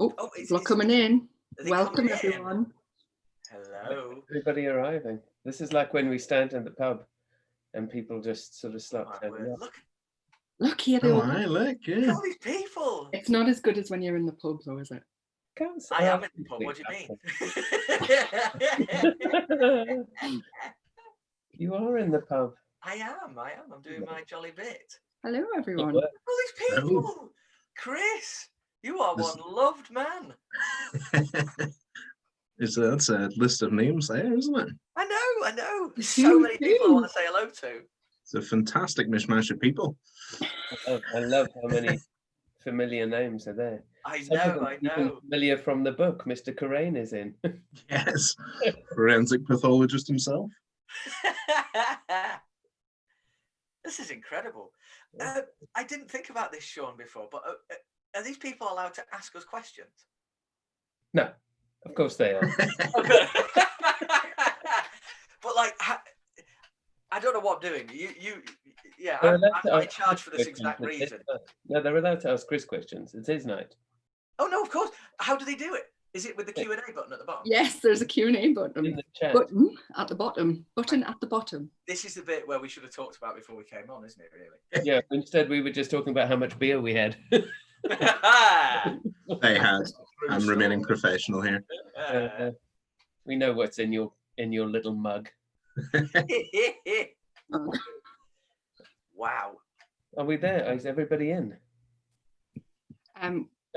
Oh, people are coming in. Welcome, everyone. Hello. Everybody arriving. This is like when we stand in the pub and people just sort of start turning up. Look here, they all. Look at all these people. It's not as good as when you're in the pub, though, is it? I am in the pub. What do you mean? You are in the pub. I am. I'm doing my jolly bit. Hello, everyone. All these people. Hello. Chris, you are one loved man. That's a list of names there, isn't it? I know. There's so many people I want to say hello to. It's a fantastic mishmash of people. I love how many familiar names are there. I know. Familiar from the book. Mr. Corain is in. Yes. Forensic pathologist himself. This is incredible. I didn't think about this, Sean, before, but are these people allowed to ask us questions? No, of course they are. But like, I don't know what I'm doing. I'm in charge for this exact reason. No, they're allowed to ask Chris questions. It's his night. Oh no, of course. How do they do it? Is it with the Q&A button at the bottom? Yes, there's a Q&A button. In the chat. Button at the bottom. Button at the bottom. This is the bit where we should have talked about before we came on, isn't it, really? Yeah, instead we were just talking about how much beer we had. They had. I'm remaining professional here. We know what's in your little mug. Wow. Are we there? Is everybody in?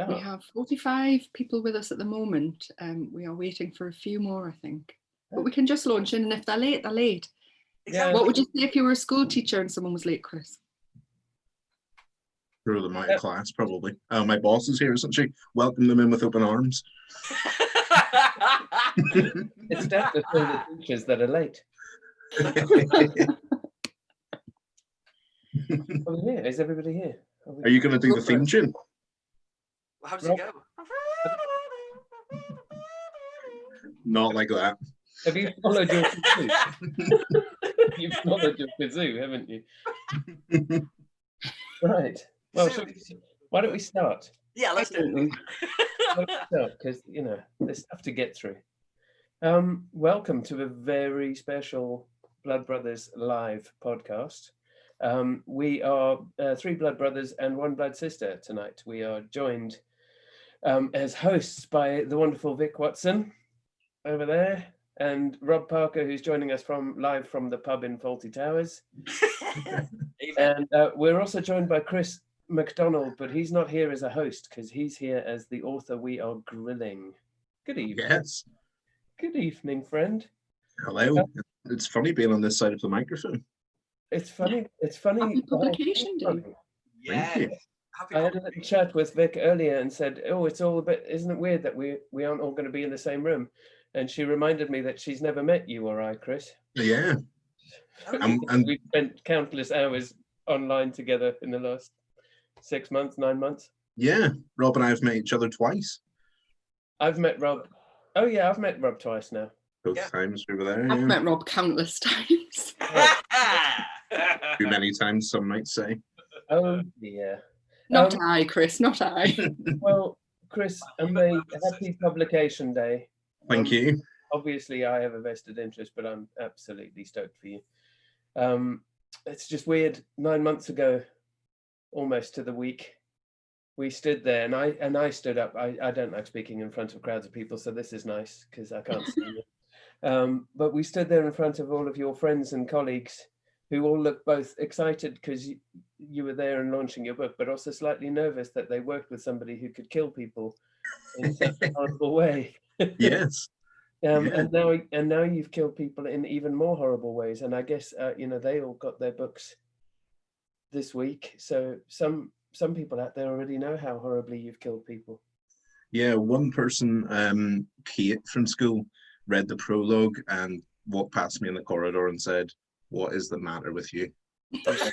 We have 45 people with us at the moment. We are waiting for a few more, I think. But we can just launch in, and if they're late, they're late. Exactly. What would you say if you were a school teacher and someone was late, Chris? Throw them out of class, probably. Oh, my boss is here, isn't she? Welcome them in with open arms. It's definitely the teachers that are late. Oh, yeah. Is everybody here? Are you going to do the theme tune? How does it go? Not like that. Have you followed your kazoo? You've followed your kazoo, haven't you? Right. Well, why don't we start? Yeah, let's do it. Because, there's stuff to get through. Welcome to a very special Blood Brothers live podcast. We are 3 blood brothers and 1 blood sister tonight. We are joined as hosts by the wonderful Vic Watson over there, and Rob Parker, who's joining us live from the pub in Fawlty Towers. And we're also joined by Chris McDonald, but he's not here as a host because he's here as the author we are grilling. Good evening. Yes. Good evening, friend. Hello. It's funny being on this side of the microphone. It's funny. It's funny. Happy publication day. Yeah. I had a little chat with Vic earlier and said, "Oh, it's all a bit. Isn't it weird that we aren't all going to be in the same room?" And she reminded me that she's never met you or I, Chris. Yeah. And we've spent countless hours online together in the last 6 months, 9 months. Yeah. Rob and I have met each other twice. I've met Rob. Oh yeah, I've met Rob twice now. Both times over there. I've met Rob countless times. Too many times, some might say. Oh yeah. Not I, Chris, not I. Well, Chris, happy publication day. Thank you. Obviously, I have a vested interest, but I'm absolutely stoked for you. It's just weird. 9 months ago, almost to the week, we stood there, and I stood up. I don't like speaking in front of crowds of people, so this is nice because I can't see you. But we stood there in front of all of your friends and colleagues who all looked both excited because you were there and launching your book, but also slightly nervous that they worked with somebody who could kill people in such a horrible way. Yes. And now you've killed people in even more horrible ways. And I guess they all got their books this week. So some people out there already know how horribly you've killed people. Yeah, one person, Kate from school, read the prologue and walked past me in the corridor and said, "What is the matter with you?" Is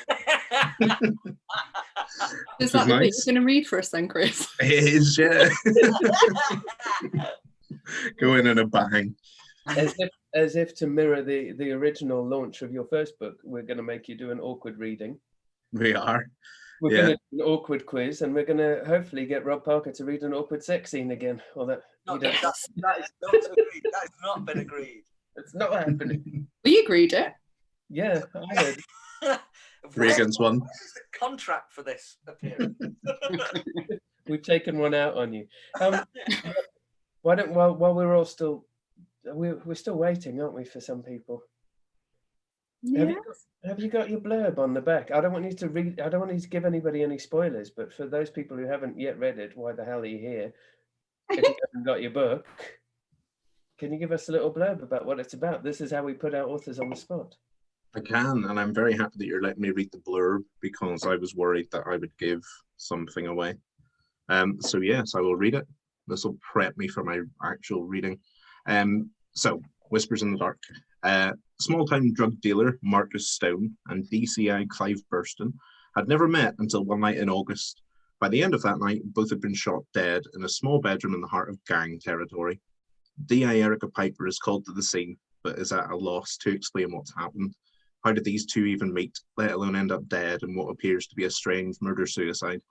that the bit you're going to read for us then, Chris? It is, yeah. Go in a bang. As if to mirror the original launch of your first book, we're going to make you do an awkward reading. We are. We're Yeah. going to do an awkward quiz, and we're going to hopefully get Rob Parker to read an awkward sex scene again. Or that No, he don't- that is not agreed. That has not been agreed. it's not happening. We agreed it. Yeah, I heard. 3 against 1. Where's the contract for this appearance? We've taken one out on you. Why don't while we're all still we're still waiting, aren't we, for some people? Yeah. Have you got your blurb on the back? I don't want you to read. I don't want you to give anybody any spoilers. But for those people who haven't yet read it, why the hell are you here? If you haven't got your book, can you give us a little blurb about what it's about? This is how we put our authors on the spot. I can, and I'm very happy that you're letting me read the blurb because I was worried that I would give something away. So yes, I will read it. This will prep me for my actual reading. So, Whispers in the Dark. Small-time drug dealer Marcus Stone and DCI Clive Burston had never met until one night in August. By the end of that night, both had been shot dead in a small bedroom in the heart of gang territory. DI Erica Piper is called to the scene, but is at a loss to explain what's happened. How did these two even meet, let alone end up dead in what appears to be a strange murder-suicide?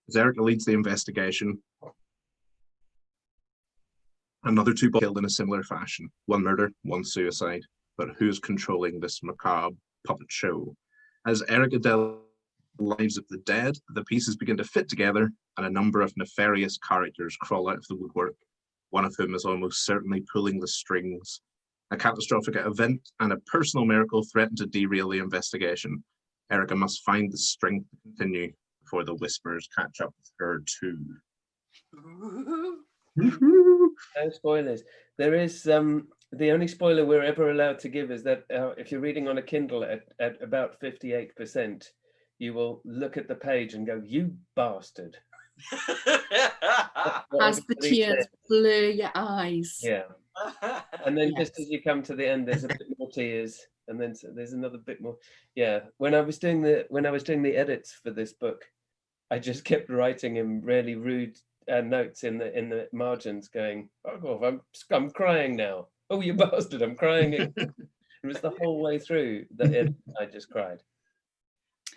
As Erica leads the investigation, another two killed in a similar fashion. One murder, one suicide. But who's controlling this macabre puppet show? As Erica delves into the lives of the dead, the pieces begin to fit together, and a number of nefarious characters crawl out of the woodwork, one of whom is almost certainly pulling the strings. A catastrophic event and a personal miracle threaten to derail the investigation. Erica must find the strength to continue before the Whispers catch up with her too. No spoilers. There is the only spoiler we're ever allowed to give is that if you're reading on a Kindle at about 58%, you will look at the page and go, "You bastard!" As the tears blur your eyes. Yeah. And then Yes. just as you come to the end, there's a bit more tears, and then there's another bit more. Yeah. When I was doing the edits for this book, I just kept writing him really rude notes in the margins, going, "Oh, I'm crying now. Oh, you bastard! I'm crying." It was the whole way through that I just cried.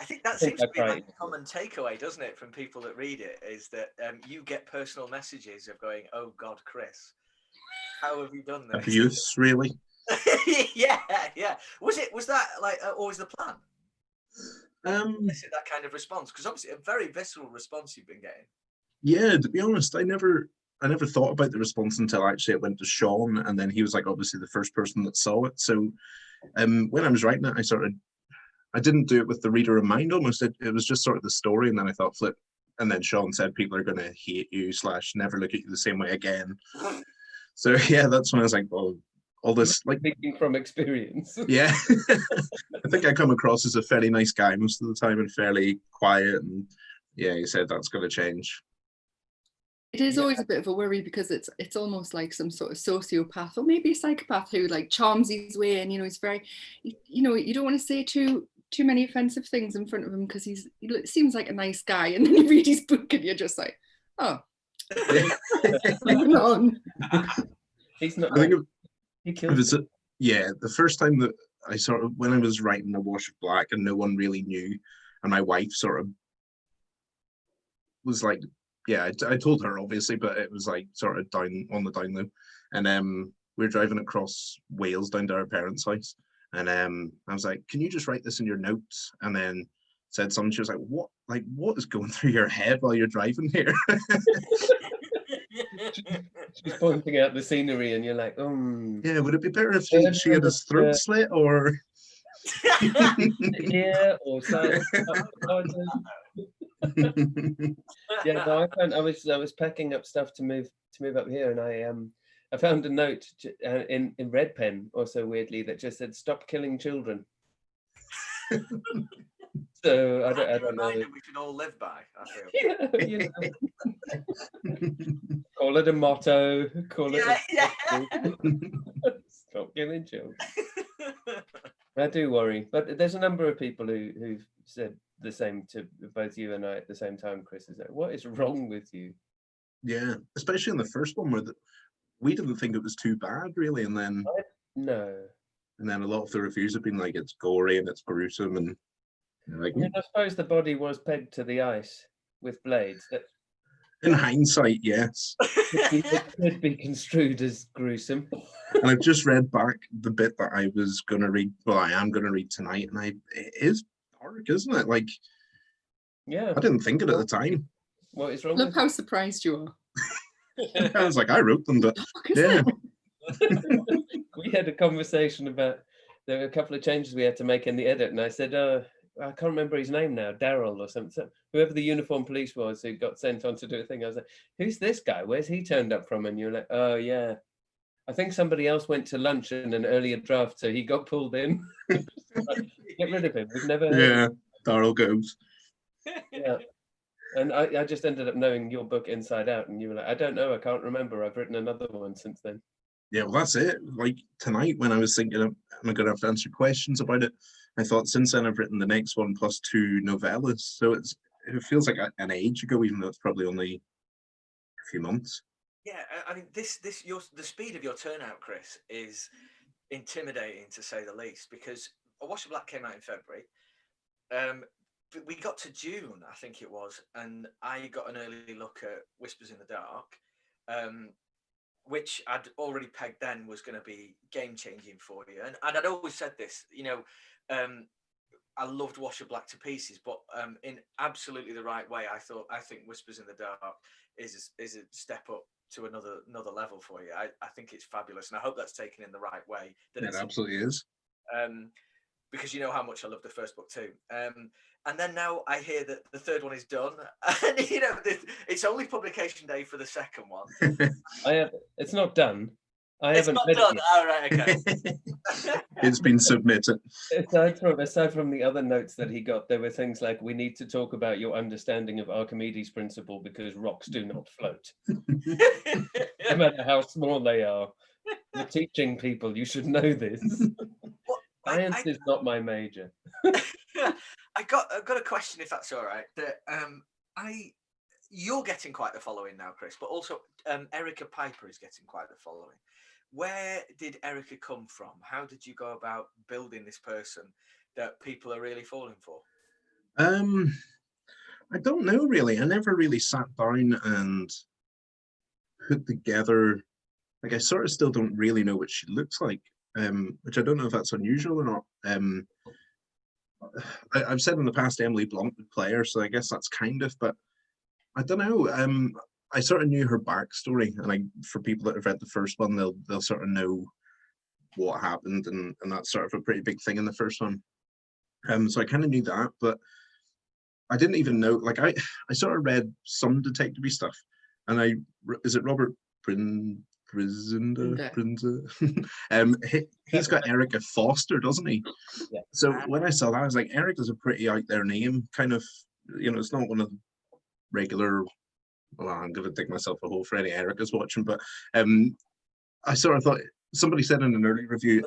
I think that seems to be like a common takeaway, doesn't it, from people that read it, is that you get personal messages of going, "Oh God, Chris, how have you done this?" Abuse, really? yeah. Was that like always the plan? Is it that kind of response? Because obviously a very visceral response you've been getting. Yeah, to be honest, I never thought about the response until actually it went to Sean, and then he was like obviously the first person that saw it. So when I was writing it, I didn't do it with the reader in mind almost. It was just sort of the story, and then I thought flip. And then Sean said people are going to hate you / never look at you the same way again. So yeah, that's when I was like, well, all this like Speaking from experience. Yeah. I think I come across as a fairly nice guy most of the time and fairly quiet. And yeah, he said that's going to change. It is always a bit of a worry because it's almost like some sort of sociopath or maybe a psychopath who like charms his way, and he's very, you don't want to say too many offensive things in front of him because he seems like a nice guy, and then you read his book and you're just like, oh, moving on. He's not. I think He killed. The first time that I when I was writing A Wash of Black and no one really knew, and my wife sort of was like, yeah, I told her obviously, but it was like sort of down on the down low, and we were driving across Wales down to our parents' house, and I was like, can you just write this in your notes? And then said something. She was like, what is going through your head while you're driving here? She's pointing out the scenery, and you're like, Yeah, would it be better if she had his throat slit, or yeah, or side? Yeah, no, I was packing up stuff to move up here, and I found a note in red pen, also weirdly, that just said "Stop killing children." So I don't know. We should all live by. I feel. Yeah, call it a motto. Call it. Stop killing children. I do worry, but there's a number of people who've said the same to both you and I at the same time. Chris is like, "What is wrong with you?" Yeah, especially in the first one where we didn't think it was too bad, really, and then No. And then a lot of the reviews have been like it's gory and it's gruesome, and Like, I suppose the body was pegged to the ice with blades. That in hindsight, yes. it could be construed as gruesome. And I've just read back the bit that I was going to read. Well, I am going to read tonight, and it is dark, isn't it? Like, Yeah. I didn't think it at the time. What is wrong? Look how surprised you are. I was like, I wrote them, but Dark, yeah. We had a conversation about there were a couple of changes we had to make in the edit, and I said, I can't remember his name now, Daryl or something. So whoever the uniform police was who got sent on to do a thing, I was like, who's this guy? Where's he turned up from? And you're like, oh yeah, I think somebody else went to lunch in an earlier draft, so he got pulled in. Get rid of him. We've never heard. Yeah, Daryl goes. Yeah. And I just ended up knowing your book inside out, and you were like, I don't know, I can't remember. I've written another one since then. Yeah, well, that's it. Like tonight, when I was thinking, am I going to have to answer questions about it? I thought since then I've written the next one plus 2 novellas. So it feels like an age ago, even though it's probably only a few months. Yeah, I mean, the speed of your turnout, Chris, is intimidating to say the least. Because A Wash of Black came out in February. We got to June, I think it was, and I got an early look at Whispers in the Dark, which I'd already pegged then was going to be game-changing for you. And I'd always said this, I loved Wash of Black to pieces, but in absolutely the right way. I think Whispers in the Dark is a step up to another level for you. I think it's fabulous, and I hope that's taken in the right way. It absolutely is. Because you know how much I love the first book too. And then now I hear that the third one is done, and it's only publication day for the second one. It's not done. It's not done. Oh, right, okay. It's been submitted. Aside from the other notes that he got, there were things like, we need to talk about your understanding of Archimedes' principle because rocks do not float. No matter how small they are. You're teaching people, you should know this. Science is not my major. I've got a question, if that's all right. You're getting quite the following now, Chris, but also Erica Piper is getting quite the following. Where did Erica come from? How did you go about building this person that people are really falling for? I don't know really. I never really sat down and put together. Like, I sort of still don't really know what she looks like, which I don't know if that's unusual or not. I've said in the past Emily Blunt would play her, so I guess that's kind of, but I don't know. I sort of knew her backstory, and for people that have read the first one, they'll sort of know what happened, and that's sort of a pretty big thing in the first one. So I kind of knew that, but I didn't even know. Like I sort of read some detective-y stuff, and is it Robert Brinda? He's got Erica Foster, doesn't he? Yeah. So when I saw that, I was like, Erica's a pretty out there name, kind of. It's not one of the regular. Well, I'm gonna dig myself a hole for any Erica's watching, but I sort of thought somebody said in an early review,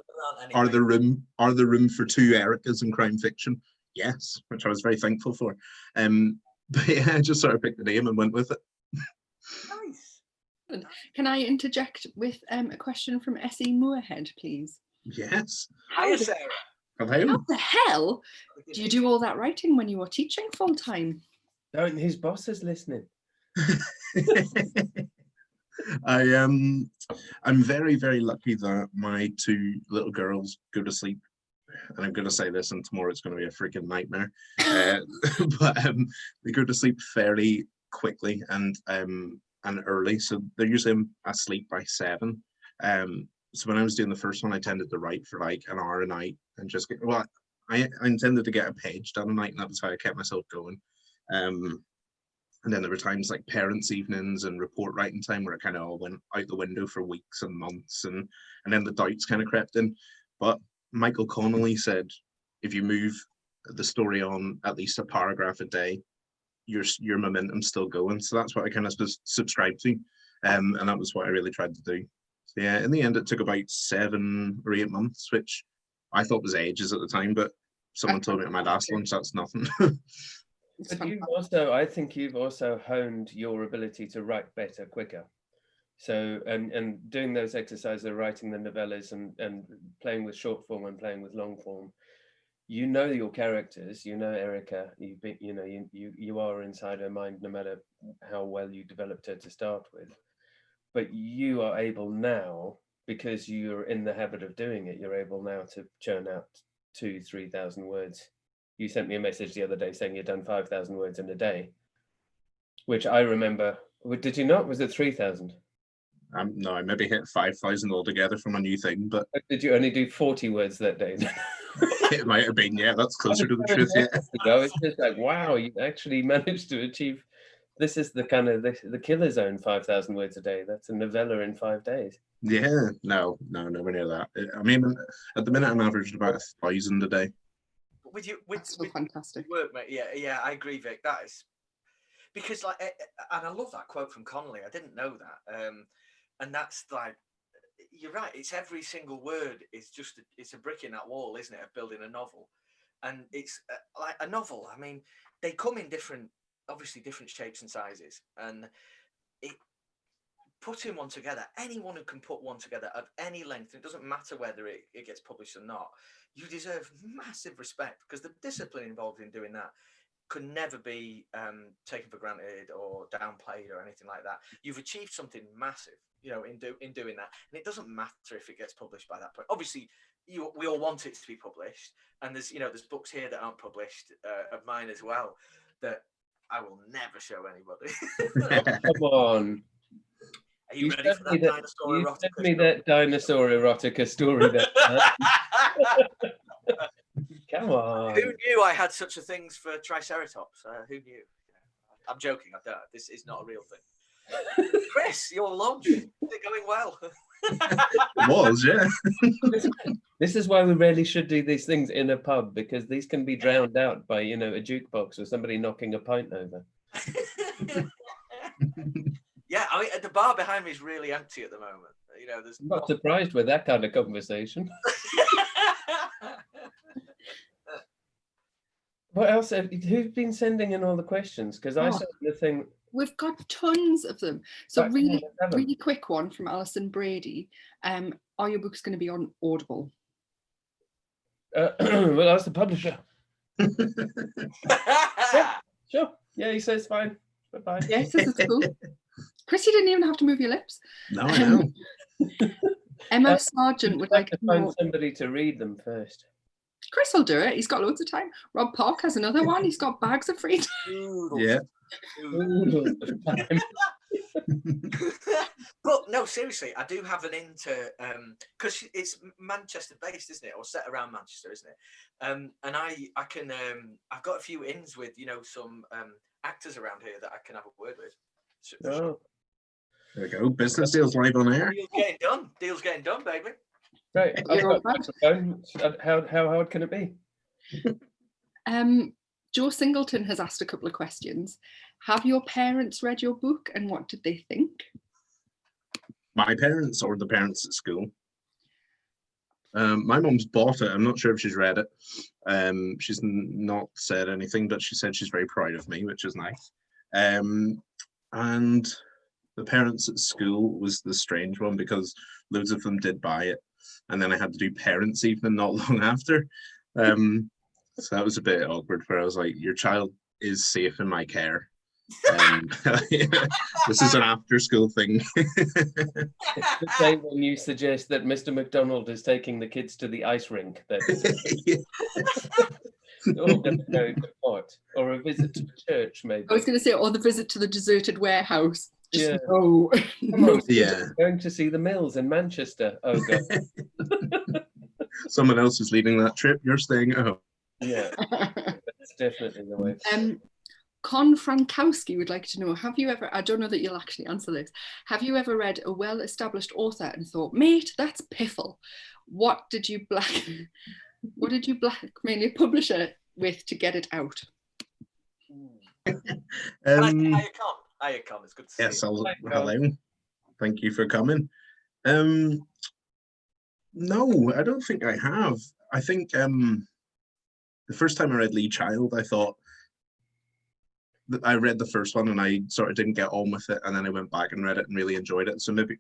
"Are there room for 2 Ericas in crime fiction?" Yes, which I was very thankful for. But yeah, I just sort of picked the name and went with it. Nice. Can I interject with a question from S.E. Moorhead, please? Yes. Hiya, Sarah. Hello. How the hell do you do all that writing when you are teaching full time? Don't, his boss is listening. I'm very, very lucky that my 2 little girls go to sleep. And I'm going to say this, and tomorrow it's going to be a freaking nightmare. But they go to sleep fairly quickly and early, so they're usually asleep by 7. So when I was doing the first one, I tended to write for like an hour a night and just I intended to get a page done a night, and that was how I kept myself going. And then there were times like parents' evenings and report writing time where it kind of all went out the window for weeks and months, and then the doubts kind of crept in. But Michael Connolly said, if you move the story on at least a paragraph a day, your momentum's still going. So that's what I kind of subscribed to, and that was what I really tried to do. So yeah, in the end, it took about 7 or 8 months, which I thought was ages at the time, but someone told me at my last lunch that's nothing. But I think you've also honed your ability to write better, quicker. So, and doing those exercises of writing the novellas and playing with short form and playing with long form, you know your characters, you know Erica, you are inside her mind no matter how well you developed her to start with. But you are able now, because you're in the habit of doing it, you're able now to churn out 2,000-3,000 words. You sent me a message the other day saying you'd done 5,000 words in a day, which I remember. Did you not? Was it 3,000? No, I maybe hit 5,000 altogether from a new thing, but Did you only do 40 words that day? it might have been, yeah, that's closer to the truth, yeah. It's just like, wow, you actually managed to achieve. This is the kind of the killer zone, 5,000 words a day. That's a novella in 5 days. Yeah, no, nowhere near that. I mean, at the minute, I'm averaging about 1,000 a day. With fantastic work, mate. Yeah, I agree, Vic. That is because, like, and I love that quote from Connolly. I didn't know that, and that's like, you're right. It's every single word is just it's a brick in that wall, isn't it? Of building a novel, and it's like a novel. I mean, they come in obviously different shapes and sizes, and putting one together, anyone who can put one together of any length, it doesn't matter whether it gets published or not, you deserve massive respect, because the discipline involved in doing that could never be taken for granted or downplayed or anything like that. You've achieved something massive, in doing that, and it doesn't matter if it gets published by that point. Obviously, we all want it to be published, and there's books here that aren't published of mine as well that I will never show anybody. Come on. Are you ready for that dinosaur erotica? You sent me that dinosaur erotica story. Come on. Who knew I had such a thing for Triceratops? Who knew? I'm joking. I don't. This is not a real thing. Chris, your lunch. Is it going well? It was, yeah. This is why we really should do these things in a pub, because these can be drowned out by, a jukebox or somebody knocking a pint over. Yeah, I mean, the bar behind me is really empty at the moment. There's I'm not surprised with that kind of conversation. What else? Who's been sending in all the questions? Because I saw the thing. We've got tons of them. So really quick one from Alison Brady. Are your books going to be on Audible? Well, that's the publisher. Yeah, sure. Yeah, he says fine. Bye-bye. Yes, this is cool. Chris, you didn't even have to move your lips. No, I know. Emma Sargent would like to find somebody to read them first. Chris will do it. He's got loads of time. Rob Park has another one. He's got bags of free time. Yeah. But no, seriously, I do have an because it's Manchester based, isn't it, or set around Manchester, isn't it? And I can I've got a few ins with some actors around here that I can have a word with. Oh. There we go. Business deals live on air. Deal's getting done, baby. Right. How hard can it be? Joe Singleton has asked a couple of questions. Have your parents read your book, and what did they think? My parents or the parents at school? My mum's bought it. I'm not sure if she's read it. She's not said anything, but she said she's very proud of me, which is nice. And the parents at school was the strange one, because loads of them did buy it, and then I had to do parents' evening not long after. So that was a bit awkward, where I was like, your child is safe in my care. This is an after-school thing. It's the same when you suggest that Mr. McDonald is taking the kids to the ice rink. Or a visit to church, maybe. I was going to say, or the visit to the deserted warehouse. Yeah. No. Yeah. Going to see the mills in Manchester. Oh God. Someone else is leading that trip. You're staying at home. Yeah, that's definitely the way. Con Frankowski would like to know, have you ever, I don't know that you'll actually answer this, have you ever read a well-established author and thought, mate, that's piffle? What did you blackmail your publisher with to get it out? Hiya, Con. It's good to see you. Yes, hello. Thank you for coming. No, I don't think I have. I think the first time I read Lee Child, I thought that I read the first one and I sort of didn't get on with it, and then I went back and read it and really enjoyed it. So maybe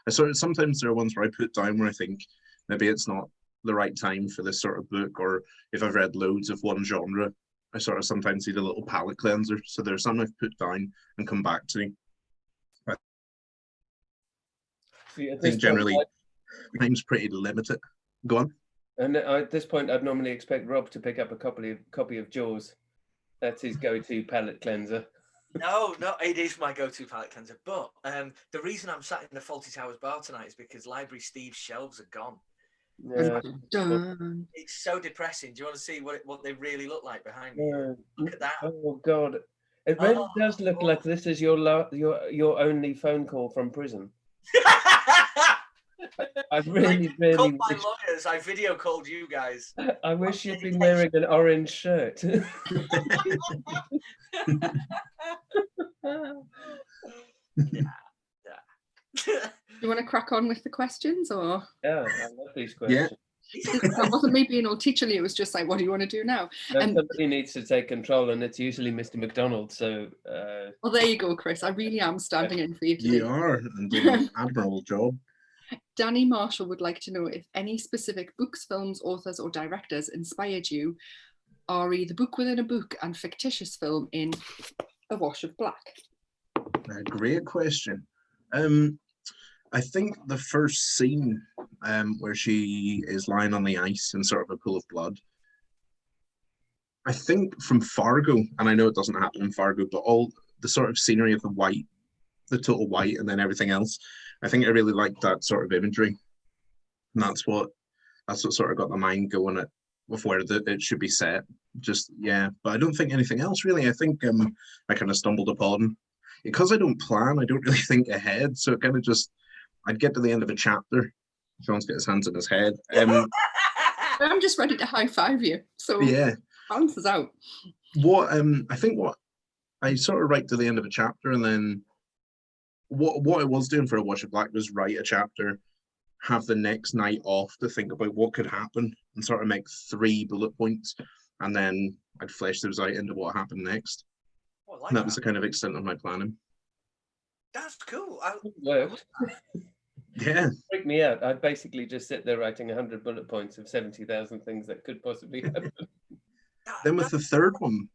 sometimes there are ones where I put down where I think maybe it's not the right time for this sort of book, or if I've read loads of one genre, I sort of sometimes need a little palate cleanser. So there's some I've put down and come back to. I think generally time's pretty limited. Go on. And at this point, I'd normally expect Rob to pick up a copy of Jaws. That's his go-to palate cleanser. No, it is my go-to palate cleanser. But the reason I'm sat in the Fawlty Towers bar tonight is because Library Steve's shelves are gone. Yeah. It's so depressing. Do you want to see what they really look like behind me? Look at that. Oh God, it really does look like this is your only phone call from prison. I really called my lawyers. I video called you guys. I wish you'd been wearing an orange shirt. You want to crack on with the questions, or? Yeah, I love these questions. Yeah. That wasn't me being all teacherly. It was just like, what do you want to do now? Somebody needs to take control, and it's usually Mr. McDonald. So. Well, there you go, Chris. I really am standing in for you today. You are, and doing an admirable job. Danny Marshall would like to know if any specific books, films, authors, or directors inspired you, re the book within a book and fictitious film in A Wash of Black. Great question. I think the first scene where she is lying on the ice in sort of a pool of blood, I think from Fargo, and I know it doesn't happen in Fargo, but all the sort of scenery of the total white, and then everything else, I think I really liked that sort of imagery. And that's what sort of got my mind going with where it should be set. Just, yeah, but I don't think anything else really. I think I kind of stumbled upon, because I don't plan, I don't really think ahead. So it kind of just, I'd get to the end of a chapter. Sean's got his hands in his head. I'm just ready to high five you. So yeah, bounces out. I think what I sort of write to the end of a chapter, and then what I was doing for A Wash of Black was write a chapter, have the next night off to think about what could happen, and sort of make 3 bullet points, and then I'd flesh those out into what happened next. Oh, I like and that was the kind of extent of my planning. That's cool. Worked. Yeah. Freak me out. I'd basically just sit there writing 100 bullet points of 70,000 things that could possibly happen. Then with the third one.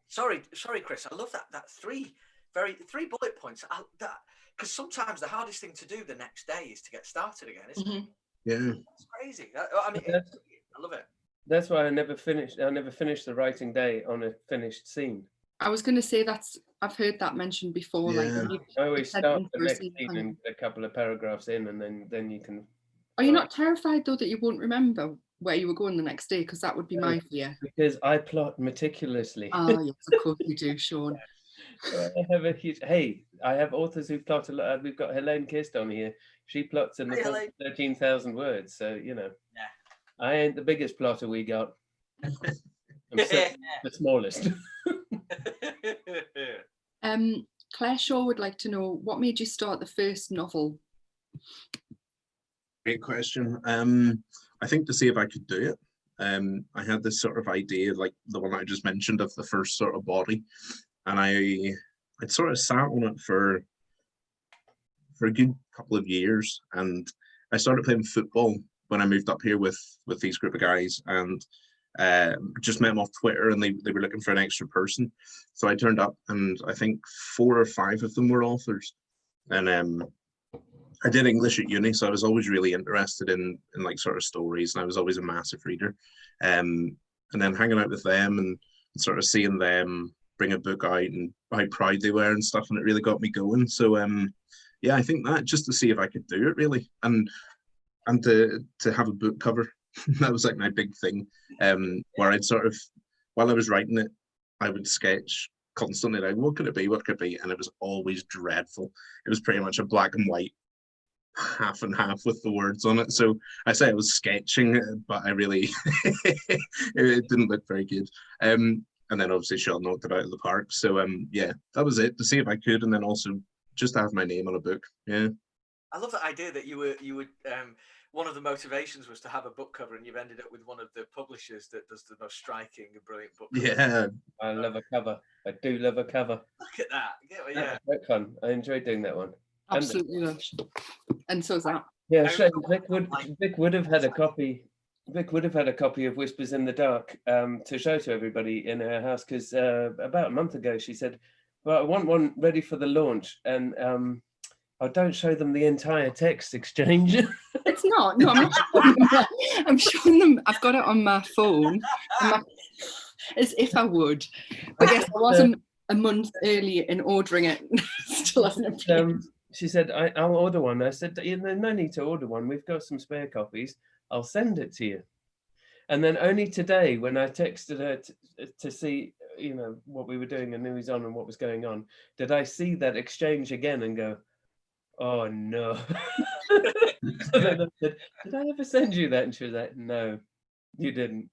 Sorry, Chris. I love that 3 bullet points. Because sometimes the hardest thing to do the next day is to get started again, isn't it? Yeah. It's crazy. I love it. That's why I never finished the writing day on a finished scene. I was going to say I've heard that mentioned before. Yeah. Like I always start the next scene and a couple of paragraphs in, and then you can. Are you not terrified though that you won't remember where you were going the next day? Because that would be my fear. Because I plot meticulously. Oh yes, of course you do, Sean. I have authors who plot a lot. We've got Helene Kist on here. She plots in the 13,000 words. So, yeah. I ain't the biggest plotter we got. I'm the smallest. Claire Shaw would like to know, what made you start the first novel? Great question. I think to see if I could do it. I had this sort of idea, like the one I just mentioned, of the first sort of body, and I'd sort of sat on it for a good couple of years, and I started playing football when I moved up here with these group of guys, and just met them off Twitter, and they were looking for an extra person. So I turned up, and I think 4 or 5 of them were authors. And I did English at uni, so I was always really interested in like sort of stories, and I was always a massive reader. And then hanging out with them and sort of seeing them bring a book out and how proud they were and stuff, and it really got me going. So yeah, I think that, just to see if I could do it really, and to have a book cover. That was like my big thing, where I'd sort of, while I was writing it, I would sketch constantly, like, what could it be, and it was always dreadful. It was pretty much a black and white, half and half with the words on it. So I say I was sketching, but I really it didn't look very good. And then obviously Sean knocked it out of the park. So yeah, that was it, to see if I could, and then also just to have my name on a book. Yeah, I love the idea that you would one of the motivations was to have a book cover, and you've ended up with one of the publishers that does the most striking and brilliant book covers. Yeah, I love a cover. I do love a cover. Look at that. Yeah. Quite fun. I enjoyed doing that one. Absolutely, and so is that. Yeah, shame. Vic would have had a copy. Vic would have had a copy of Whispers in the Dark to show to everybody in her house, because about a month ago she said, well, I want one ready for the launch, and I don't show them the entire text exchange. It's not. No, I'm not showing them that. I'm showing them. I've got it on my phone, as if I would. But yes, I was a month early in ordering it. Still hasn't appeared. She said, I'll order one. I said, there's no need to order one. We've got some spare copies. I'll send it to you. And then only today, when I texted her to see, what we were doing and who was on and what was going on, did I see that exchange again and go, oh no. So then I said, did I ever send you that? And she was like, no, you didn't.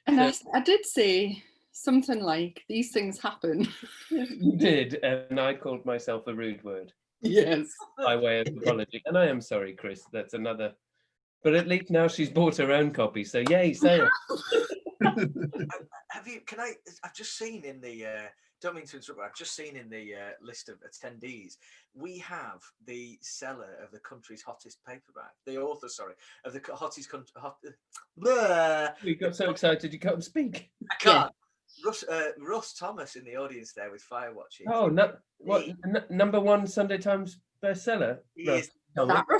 And so, I did say something like, these things happen. You did, and I called myself a rude word. Yes. By way of apology. And I am sorry, Chris. That's another. But at least now she's bought her own copy. So yay, say it. Have you? Can I? I've just seen in the. Don't mean to interrupt. I've just seen in the list of attendees, we have the seller of the country's hottest paperback, the author, sorry, of the hottest country. You got so excited you can't speak. I can't. Yeah. Russ Thomas in the audience there with Firewatching. Oh, no! What number one Sunday Times bestseller? Russ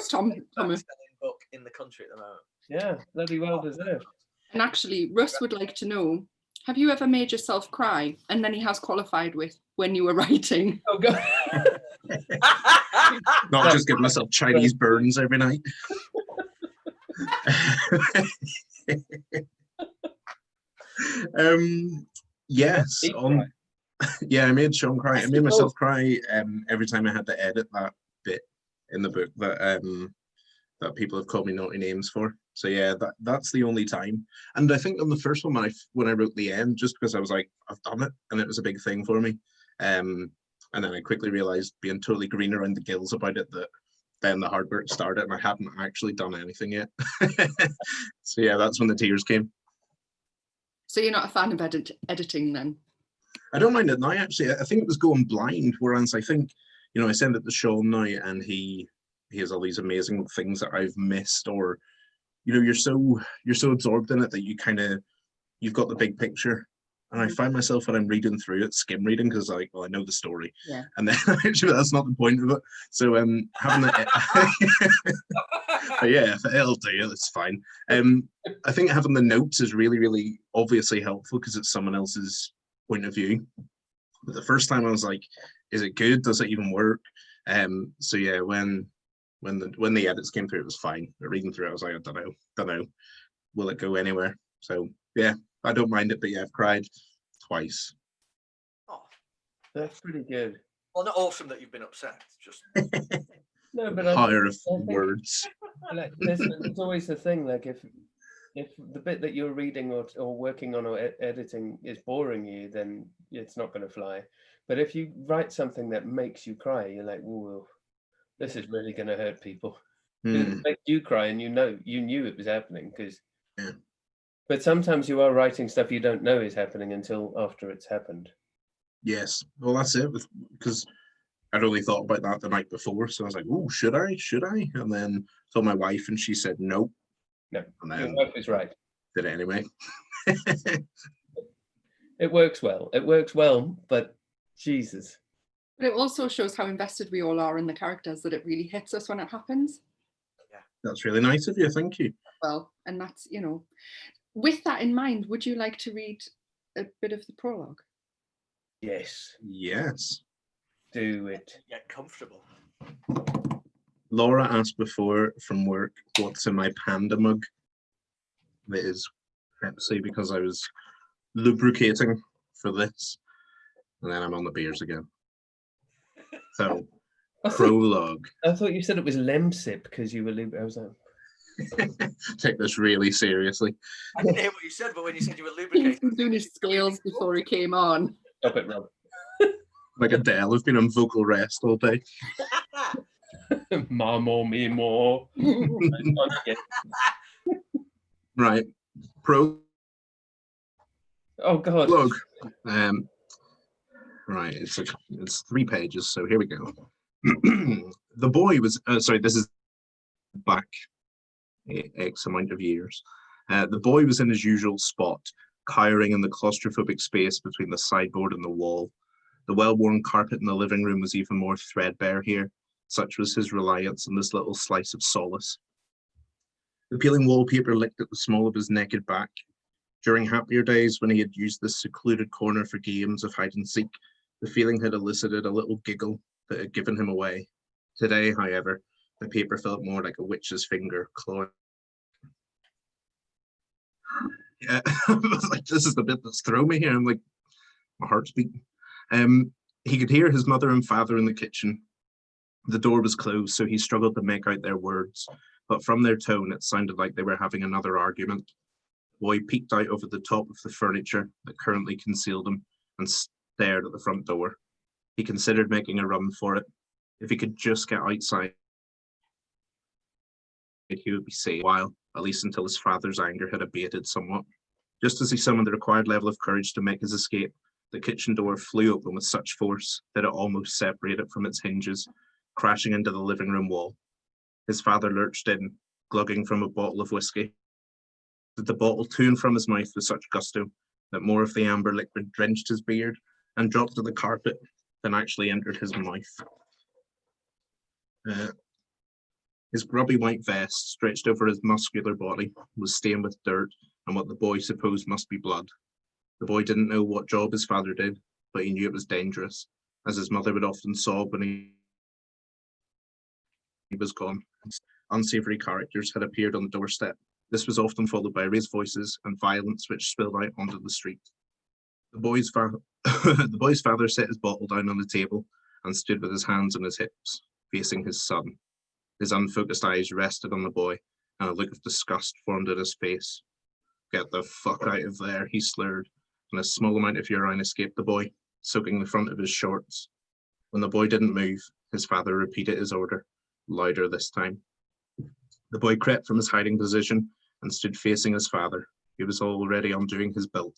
Thomas. Selling book in the country at the moment. Yeah, bloody well deserved. And actually, Russ would like to know, have you ever made yourself cry? And then he has qualified with when you were writing. Oh, God. Not just give myself Chinese burns every night. Yes. Yeah, I made Sean cry. I made myself cry every time I had to edit that bit in the book that people have called me naughty names for. So yeah, that's the only time. And I think on the first one, when I wrote the end, just because I was like, I've done it, and it was a big thing for me. And then I quickly realized, being totally green around the gills about it, that then the hard work started, and I hadn't actually done anything yet. So yeah, that's when the tears came. So you're not a fan of editing then? I don't mind it now, actually. I think it was going blind, whereas I think, I send it to Sean now, and he has all these amazing things that I've missed, or you're so absorbed in it that you've got the big picture. And I find myself, when I'm reading through it, skim reading, because I know the story. Yeah. And then actually that's not the point of it. So having that, but yeah, if it'll do it, it's fine. I think having the notes is really, really obviously helpful, because it's someone else's point of view. But the first time I was like, is it good? Does it even work? So yeah, when the edits came through, it was fine. But reading through it, I was like, I don't know, will it go anywhere? So yeah, I don't mind it, but yeah, I've cried twice. Oh, that's pretty good. Well, not awesome that you've been upset. Just no, but power of words. Like, there's always the thing, like if the bit that you're reading or working on or editing is boring you, then it's not going to fly. But if you write something that makes you cry, you're like, whoa, this is really going to hurt people. It makes you cry, and you knew it was happening, because. Yeah. But sometimes you are writing stuff you don't know is happening until after it's happened. Yes, well, that's it. Because I'd only thought about that the night before, so I was like, "Oh, should I? And then told my wife, and she said no. No, and then your wife is right. Did it anyway. It works well, but Jesus. But it also shows how invested we all are in the characters, that it really hits us when it happens. Yeah, that's really nice of you. Thank you. Well, and that's, with that in mind, would you like to read a bit of the prologue? Yes. Yes. Do it. Get comfortable. Laura asked before from work, what's in my panda mug? It is Pepsi, because I was lubricating for this. And then I'm on the beers again. So, prologue. I thought you said it was Lemsip because you were I was like... Take this really seriously. I didn't hear what you said, but when you said you were lubricating, he was doing his scales before he came on. Stop it, Rob. Like Adele, I've been on vocal rest all day. Mamo me more. Right. Oh God. Look. Right. It's 3 pages. So here we go. The boy was. Sorry. This is back X amount of years. The boy was in his usual spot, cowering in the claustrophobic space between the sideboard and the wall. The well-worn carpet in the living room was even more threadbare here. Such was his reliance on this little slice of solace. The peeling wallpaper licked at the small of his naked back. During happier days, when he had used this secluded corner for games of hide and seek, the feeling had elicited a little giggle that had given him away. Today, however, the paper felt more like a witch's finger clawing. Yeah, I was like, this is the bit that's thrown me here. I'm like, my heart's beating. He could hear his mother and father in the kitchen. The door was closed, so he struggled to make out their words, but from their tone, it sounded like they were having another argument. The boy peeked out over the top of the furniture that currently concealed him and stared at the front door. He considered making a run for it. If he could just get outside, he would be safe a while, at least until his father's anger had abated somewhat. Just as he summoned the required level of courage to make his escape, the kitchen door flew open with such force that it almost separated from its hinges, crashing into the living room wall. His father lurched in, glugging from a bottle of whiskey. The bottle to and from his mouth with such gusto that more of the amber liquid drenched his beard and dropped to the carpet than actually entered his mouth. His grubby white vest, stretched over his muscular body, was stained with dirt and what the boy supposed must be blood. The boy didn't know what job his father did, but he knew it was dangerous, as his mother would often sob when he was gone. Unsavoury characters had appeared on the doorstep. This was often followed by raised voices and violence which spilled out onto the street. The boy's father set his bottle down on the table and stood with his hands on his hips, facing his son. His unfocused eyes rested on the boy, and a look of disgust formed in his face. "Get the fuck out of there," he slurred, and a small amount of urine escaped the boy, soaking the front of his shorts. When the boy didn't move, his father repeated his order, louder this time. The boy crept from his hiding position and stood facing his father, who was already undoing his belt.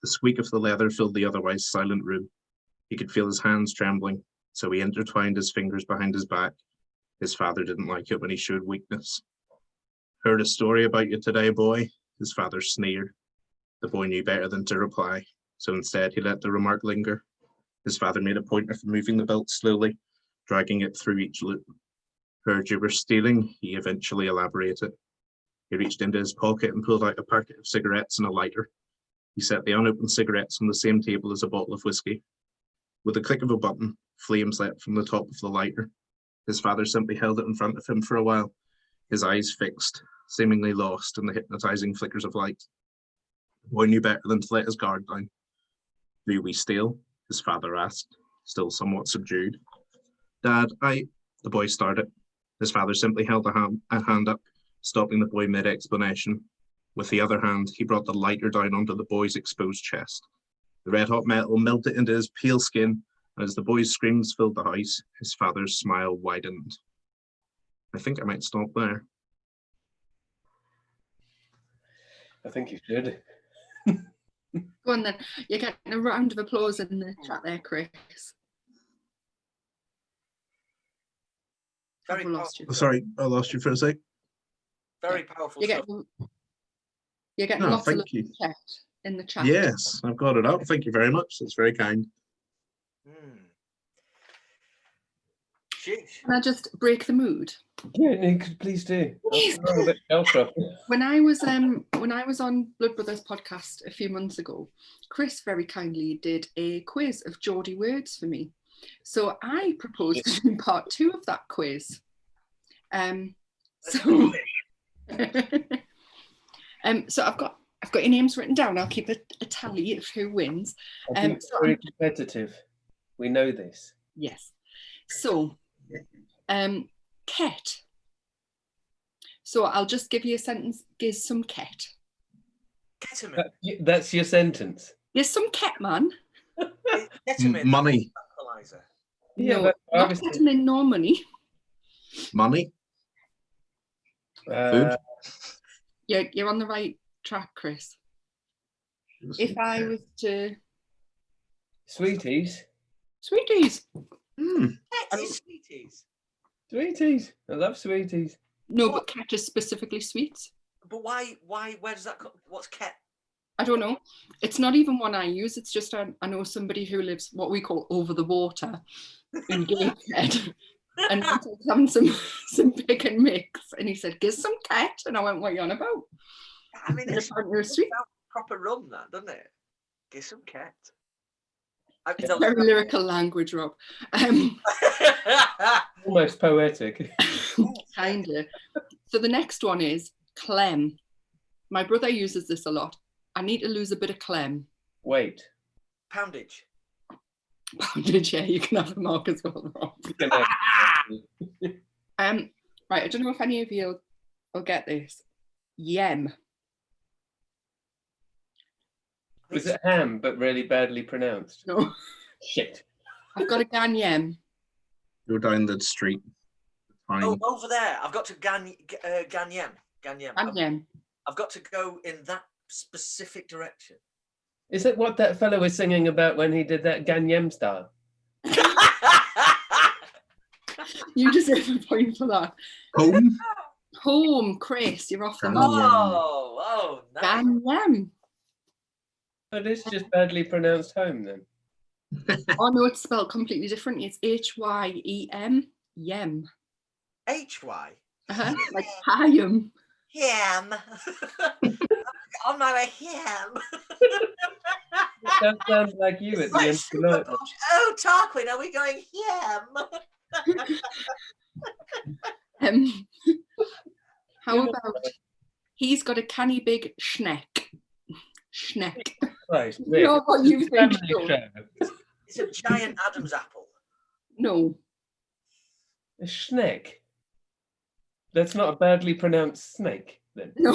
The squeak of the leather filled the otherwise silent room. He could feel his hands trembling, so he intertwined his fingers behind his back. His father didn't like it when he showed weakness. "Heard a story about you today, boy," his father sneered. The boy knew better than to reply, so instead he let the remark linger. His father made a point of removing the belt slowly, dragging it through each loop. "Heard you were stealing," he eventually elaborated. He reached into his pocket and pulled out a packet of cigarettes and a lighter. He set the unopened cigarettes on the same table as a bottle of whiskey. With a click of a button, flames leapt from the top of the lighter. His father simply held it in front of him for a while, his eyes fixed, seemingly lost in the hypnotizing flickers of light. The boy knew better than to let his guard down. "Do we steal?" his father asked, still somewhat subdued. "Dad, the boy started. His father simply held a hand up, stopping the boy mid-explanation. With the other hand, he brought the lighter down onto the boy's exposed chest. The red-hot metal melted into his pale skin, and as the boy's screams filled the house, his father's smile widened. I think I might stop there. I think you should. Go on then. You're getting a round of applause in the chat there, Chris. Very I've lost you. powerful. Sorry, I lost you for a sec. Very powerful You're stuff. getting No, lots of thank you. in the chat. Yes, I've got it up. Thank you very much. That's very kind. Sheesh. Can I just break the mood? Yeah, you could please do. Please. I'm a bit shell-shocked. When I was on Blood Brothers podcast a few months ago, Chris very kindly did a quiz of Geordie words for me. So I proposed to do part 2 of that quiz. So I've got your names written down. I'll keep a tally of who wins. I think it's very competitive. We know this. Yes. So, ket. So I'll just give you a sentence. Give some ket. Ketamine. That's your sentence. There's some ket, man. Ketamine. Money. Tranquilizer. Yeah, No, but not obviously- ketamine nor money. Money? Food? You're on the right track, Chris. If I was to... Sweeties. Sweeties. Sweeties. Sweeties. I love sweeties. No, but ket is specifically sweets. But why? Where does that come? What's ket? I don't know. It's not even one I use. It's just I know somebody who lives what we call over the water in Gateshead. And I was having some pick and mix, and he said, "Give some ket," and I went, "What are you on about?" I mean, it's Nursery. proper rum, that, doesn't it? Give some ket. It's very lyrical language, Rob. Almost poetic. Kinda. So the next one is clem. My brother uses this a lot. I need to lose a bit of clem. Weight. Poundage. Poundage, yeah, you can have a mark as well, Rob. Right, I don't know if any of you will get this. Yem. Was it ham, but really badly pronounced? No. Shit. I've got a gan yem. Go down the street. Fine. Oh, over there. I've got to Ganyem. Yem. I've got to go in that specific direction. Is it what that fellow was singing about when he did that Ganyem style? You deserve a point for that. Home. Home, Chris, you're off the Gan mark. yem. Oh, nice. Gan yem. But it's just badly pronounced home then. Oh no, it's spelled completely differently. It's H-Y-E-M. Yem. H-Y? Like Hayam. Ham. On my way, ham. That sounds like you at the end of the night. Oh, Tarquin, are we going ham? How about he's got a canny big schneck. Schneck. Right. Not what you think. It's a giant Adam's apple. No. A schneck. That's not a badly pronounced snake then. No.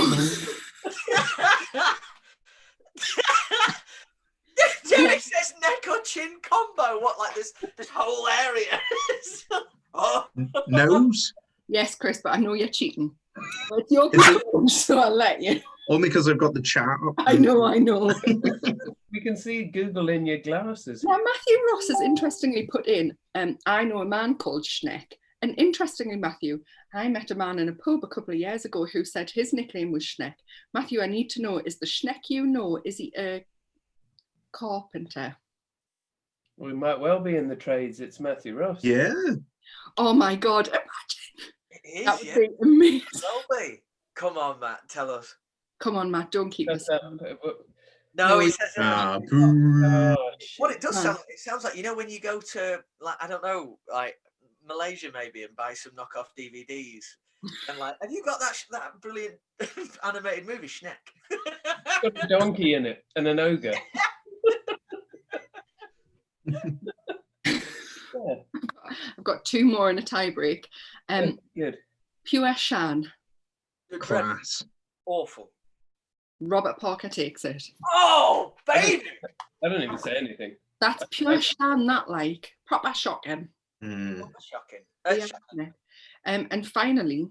Derek says neck or chin combo. What, like this whole area? Oh. Nose. Yes, Chris, but I know you're cheating. But it's your question, so I'll let you. Only because I've got the chat up. I know. We can see Google in your glasses. Now, Matthew Ross has interestingly put in, I know a man called Schneck. And interestingly, Matthew, I met a man in a pub a couple of years ago who said his nickname was Schneck. Matthew, I need to know, is the Schneck you know, is he a carpenter? We might well be in the trades. It's Matthew Ross. Yeah. Oh my God, imagine. It is, That would be amazing. Will be. Come on, Matt, tell us. Come on, Matt, don't keep That's this. No, he says Boo. what it does sound. It sounds like, you know, when you go to, like, I don't know, like Malaysia maybe, and buy some knockoff DVDs, and like, have you got that brilliant animated movie Schneck? Got a donkey in it and an ogre. Yeah. I've got two more in a tie break. Good. Pure Shan. Class. Awful. Robert Parker takes it. Oh, baby! I don't even say anything. That's pure Shan, that like proper shocking. Shocking. Yeah. And finally,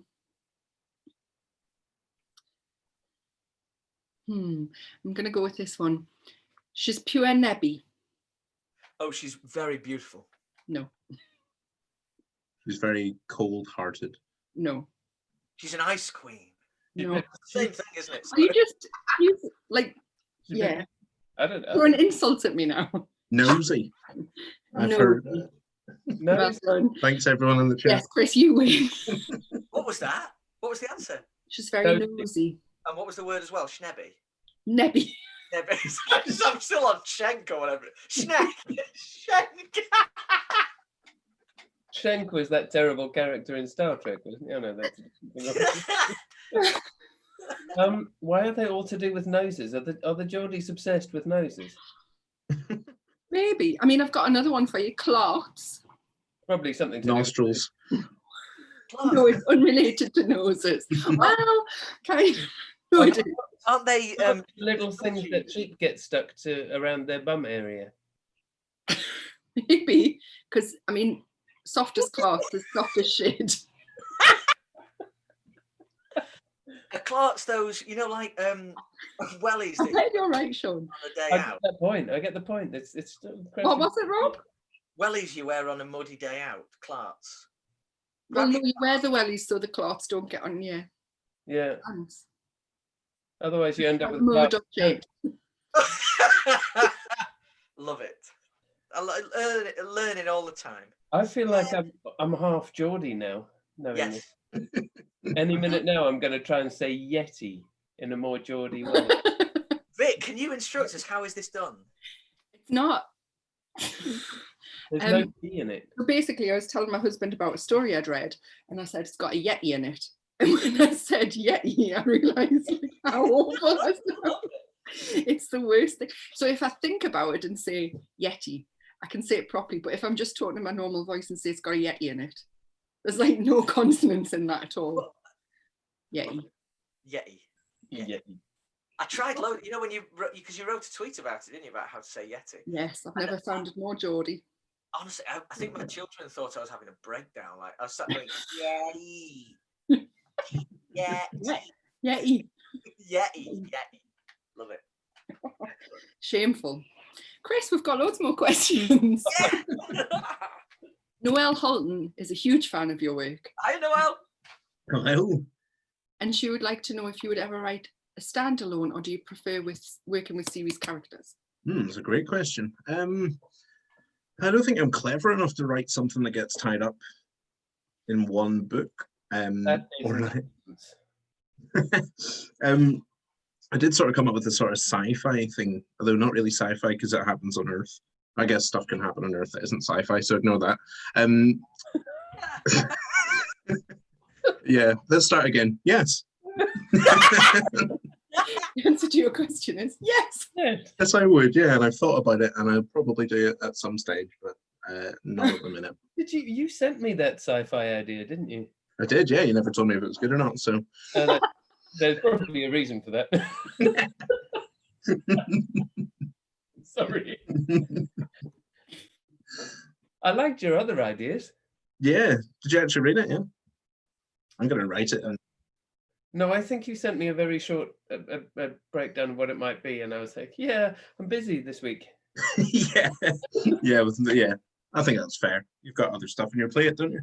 I'm gonna go with this one. She's pure Nebby. Oh, she's very beautiful. No. She's very cold-hearted. No. She's an ice queen. No. Same thing, isn't it? You like, yeah. I don't know. Throwing insults at me now. Nosy. I've No. heard that. No, Well done. Thanks everyone in the chat. Yes, Chris, you win. What was that? What was the answer? She's very Nosy. nosy. And what was the word as well? Schnebby. Nebby. Nebby. I'm still on Schenk or whatever. Schneck. Schenk. Schenk was that terrible character in Star Trek, wasn't he? Oh, no, that's why are they all to do with noses? Are the Geordies obsessed with noses? Maybe. I mean, I've got another one for you. Clots. Probably something to Nostrils. No, it's unrelated to noses. Well, kind of. No, it is. Aren't they? do with little things that sheep get stuck to around their bum area. Maybe. Because, I mean, soft as clots is soft as shit. Are clarts those, you know, like wellies I that bet you're right, Sean. on a day I out? get that point. I get the point. It's still What was it, Rob? Wellies you wear on a muddy day out. Clarts. Well, no, you wear the wellies so the clots don't get on your Yeah. hands. Otherwise, you end up with Mode object. Love it. Learning all the time. I feel like I'm half Geordie now, knowing Yes. this. Any minute now, I'm going to try and say Yeti in a more Geordie way. Vic, can you instruct us? How is this done? It's not. There's no T in it. So basically, I was telling my husband about a story I'd read, and I said it's got a Yeti in it. And when I said Yeti, I realised how awful I sound. It's the worst thing. So if I think about it and say Yeti, I can say it properly. But if I'm just talking in my normal voice and say it's got a Yeti in it, there's like no consonants in that at all. Yeti. Yeti. I tried loads. You know when because you wrote a tweet about it, didn't you? About how to say Yeti. Yes, I've never found it more Geordie. Honestly, I think my children thought I was having a breakdown. Like I was sat going, Yeti. Yeti. Yeti. Love it. Shameful. Chris, we've got loads more questions. Yeah. Noelle Holton is a huge fan of your work. Hi, Noelle. Hello. And she would like to know if you would ever write a standalone, or do you prefer working with series characters? That's a great question. I don't think I'm clever enough to write something that gets tied up in one book. I did sort of come up with a sort of sci-fi thing, although not really sci-fi because it happens on Earth. I guess stuff can happen on Earth that isn't sci-fi, so ignore that. Yeah, let's start again. Yes. The answer to your question is yes. Yes, I would. Yeah, and I've thought about it, and I'll probably do it at some stage, but not at the minute. Did you sent me that sci-fi idea, didn't you? I did. Yeah, you never told me if it was good or not. So there's probably a reason for that. Sorry. I liked your other ideas. Yeah. Did you actually read it? Yeah. I'm going to write it. No, I think you sent me a very short a breakdown of what it might be, and I was like, "Yeah, I'm busy this week." Yeah. Yeah. I think that's fair. You've got other stuff on your plate, don't you?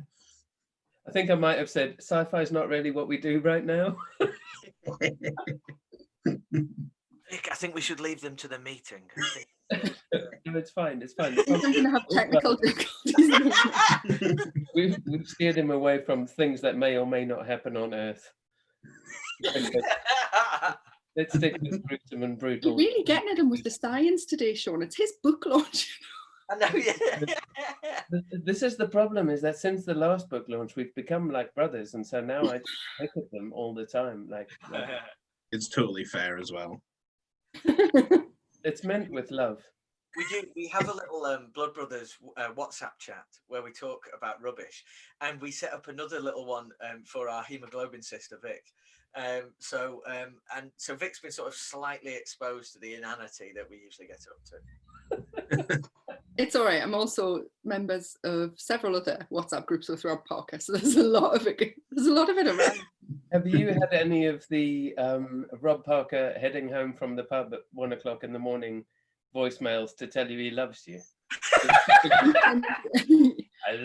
I think I might have said sci-fi is not really what we do right now. Vic, I think we should leave them to the meeting. No, it's fine. It's fine. I'm going to have technical difficulties. We've steered him away from things that may or may not happen on Earth. Let's stick with gruesome and brutal. You're really getting at him with the science today, Sean. It's his book launch. I know, yeah. This is the problem, is that since the last book launch, we've become like brothers, and so now I look at them all the time. Like It's totally fair as well. It's meant with love. We have a little Blood Brothers WhatsApp chat where we talk about rubbish, and we set up another little one for our hemoglobin sister Vic. So Vic's been sort of slightly exposed to the inanity that we usually get up to. It's all right. I'm also members of several other WhatsApp groups with Rob Parker, so there's a lot of it. There's a lot of it around. Have you had any of the Rob Parker heading home from the pub at 1 o'clock in the morning voicemails to tell you he loves you?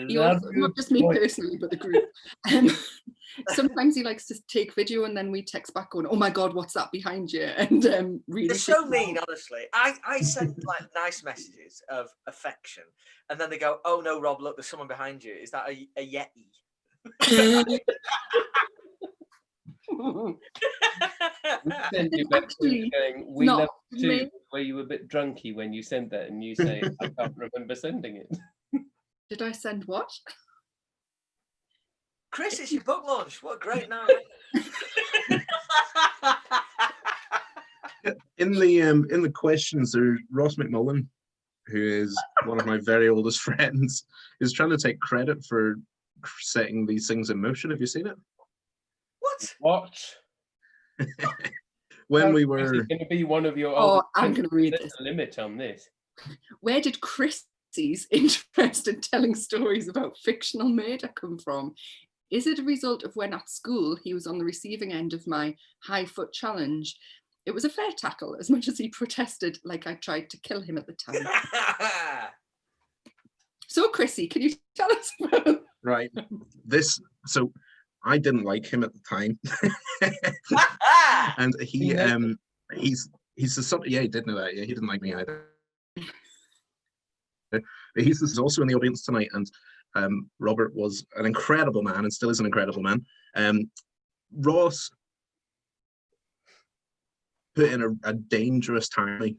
Not just me personally, but the group. Sometimes he likes to take video, and then we text back going, "Oh my God, what's that behind you?" And really, they're so mean. Honestly, I send like nice messages of affection, and then they go, "Oh no, Rob, look, there's someone behind you. Is that a Yeti?" We send you back to going, "We love you too." Were you a bit drunky when you sent that? And you say, "I can't remember sending it." Did I send what? Chris, it's your book launch. What a great night. In the questions, there's Ross McMullen, who is one of my very oldest friends, is trying to take credit for setting these things in motion. Have you seen it? What? When we were going to be one of your I'm going to read There's this. a limit on this. Where did Chrissy's interest in telling stories about fictional murder come from? Is it a result of when at school he was on the receiving end of my high foot challenge? It was a fair tackle, as much as he protested like I tried to kill him at the time. So, Chrissy, can you tell us about right? So I didn't like him at the time. And he's the son. Yeah, he did know that. Yeah, he didn't like me either. But he's also in the audience tonight, and Robert was an incredible man and still is an incredible man. Ross put in a dangerous tackle,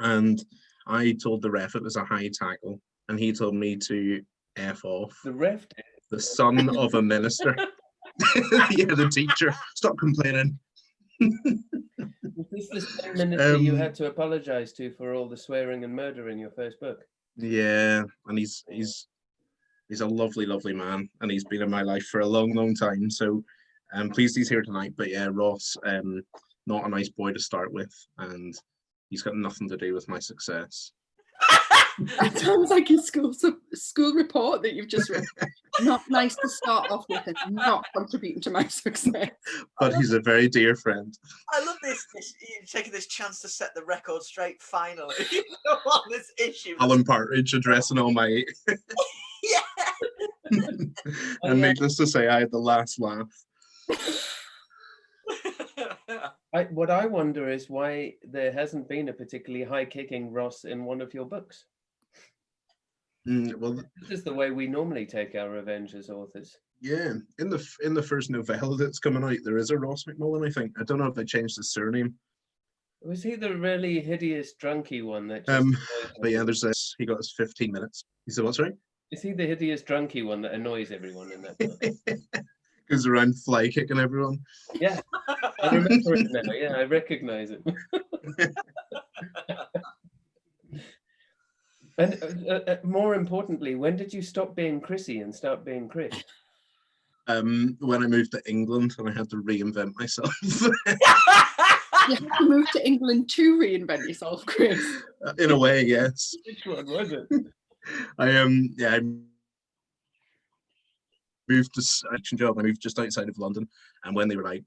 and I told the ref it was a high tackle, and he told me to F off. The ref did. The son of a minister. Yeah, the teacher. Stop complaining. Was this the same minister you had to apologize to for all the swearing and murder in your first book? Yeah, and he's a lovely, lovely man, and he's been in my life for a long, long time. So I'm pleased he's here tonight. But yeah, Ross, not a nice boy to start with, and he's got nothing to do with my success. It sounds like your school report that you've just read. Not nice to start off with, and not contributing to my success. But he's a very dear friend. I love this you're taking this chance to set the record straight finally on this issue. Alan Partridge addressing all my Yeah. And needless to say, I had the last laugh. What I wonder is why there hasn't been a particularly high-kicking Ross in one of your books. Well, This is the way we normally take our revenge as authors. yeah, in the first novella that's coming out, there is a Ross McMullen, I think. I don't know if they changed his surname. Was he the really hideous drunky one that just But yeah, there's this. He got his 15 minutes. He said, "What's right?" Is he the hideous drunky one that annoys everyone in that book? Goes around fly kicking everyone. Yeah, I remember it now. Yeah, I recognize it. And more importantly, when did you stop being Chrissy and start being Chris? When I moved to England and I had to reinvent myself. You have to move to England to reinvent yourself, Chris. In a way, yes. Which one was it? I moved to action job. I moved just outside of London, and when they were like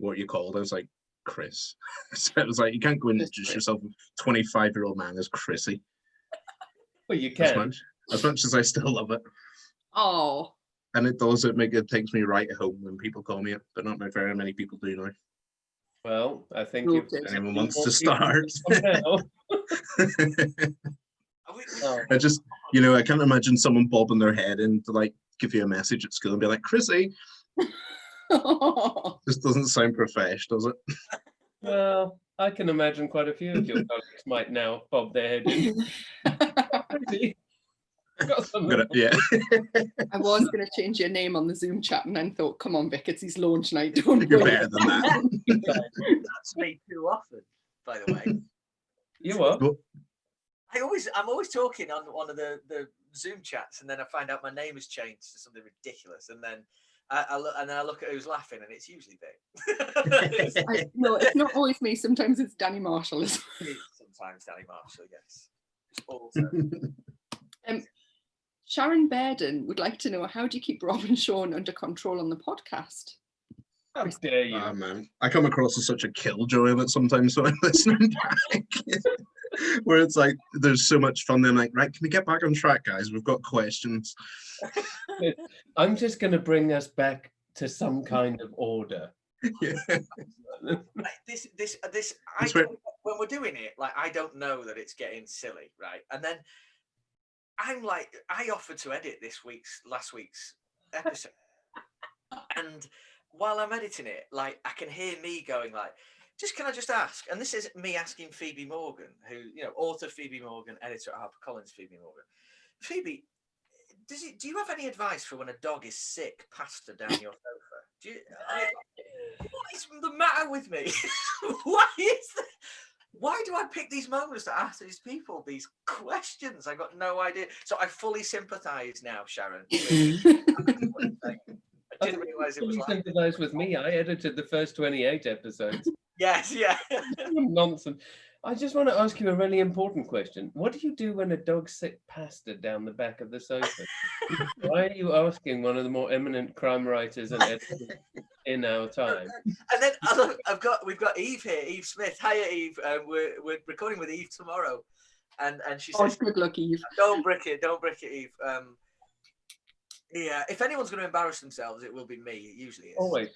what you called, I was like Chris. So it was like, you can't go and introduce yourself, 25-year-old man as Chrissy. Well, you can. As much as I still love it. Oh. And it takes me right home when people call me it, but not very many people do now. Well, I think if anyone wants to start. I just, I can't imagine someone bobbing their head in to like give you a message at school and be like, Chrissy. This doesn't sound profesh, does it? Well, I can imagine quite a few of your colleagues might now bob their head in. Yeah. I was going to change your name on the Zoom chat and then thought, come on, Vic, it's his launch night. Don't You're better than that. That's me too often, by the way. You are? I'm always talking on one of the Zoom chats, and then I find out my name has changed to something ridiculous, and then I look at who's laughing, and it's usually Vic. No, it's not always me. Sometimes it's Danny Marshall. Sometimes Danny Marshall, yes. Also. Sharon Bairden would like to know, how do you keep Rob and Sean under control on the podcast? How dare you? Oh, man. I come across as such a killjoy of it sometimes when I'm listening back. Where it's like, there's so much fun. Then like, right, can we get back on track, guys? We've got questions. I'm just going to bring us back to some kind of order. Yeah. When we're doing it, like, I don't know that it's getting silly, right? And then I'm like, I offered to edit last week's episode, and while I'm editing it, like, I can hear me going like, can I just ask? And this is me asking Phoebe Morgan, who, author Phoebe Morgan, editor at HarperCollins, Phoebe Morgan. Phoebe, do you have any advice for when a dog is sick, passed her down your sofa? What is the matter with me? Why do I pick these moments to ask these people these questions? I got no idea. So I fully sympathise now, Sharon. I didn't realise it was like sympathise with me. I edited the first 28 episodes. Yes, yeah. Nonsense. I just want to ask you a really important question. What do you do when a dog's sick pasta down the back of the sofa? Why are you asking one of the more eminent crime writers and editors in our time? And then we've got Eve here, Eve Smith. Hiya, Eve. We're recording with Eve tomorrow, and she says, "Good luck, Eve. Don't brick it, Eve." Yeah, if anyone's going to embarrass themselves, it will be me. It usually is. Always.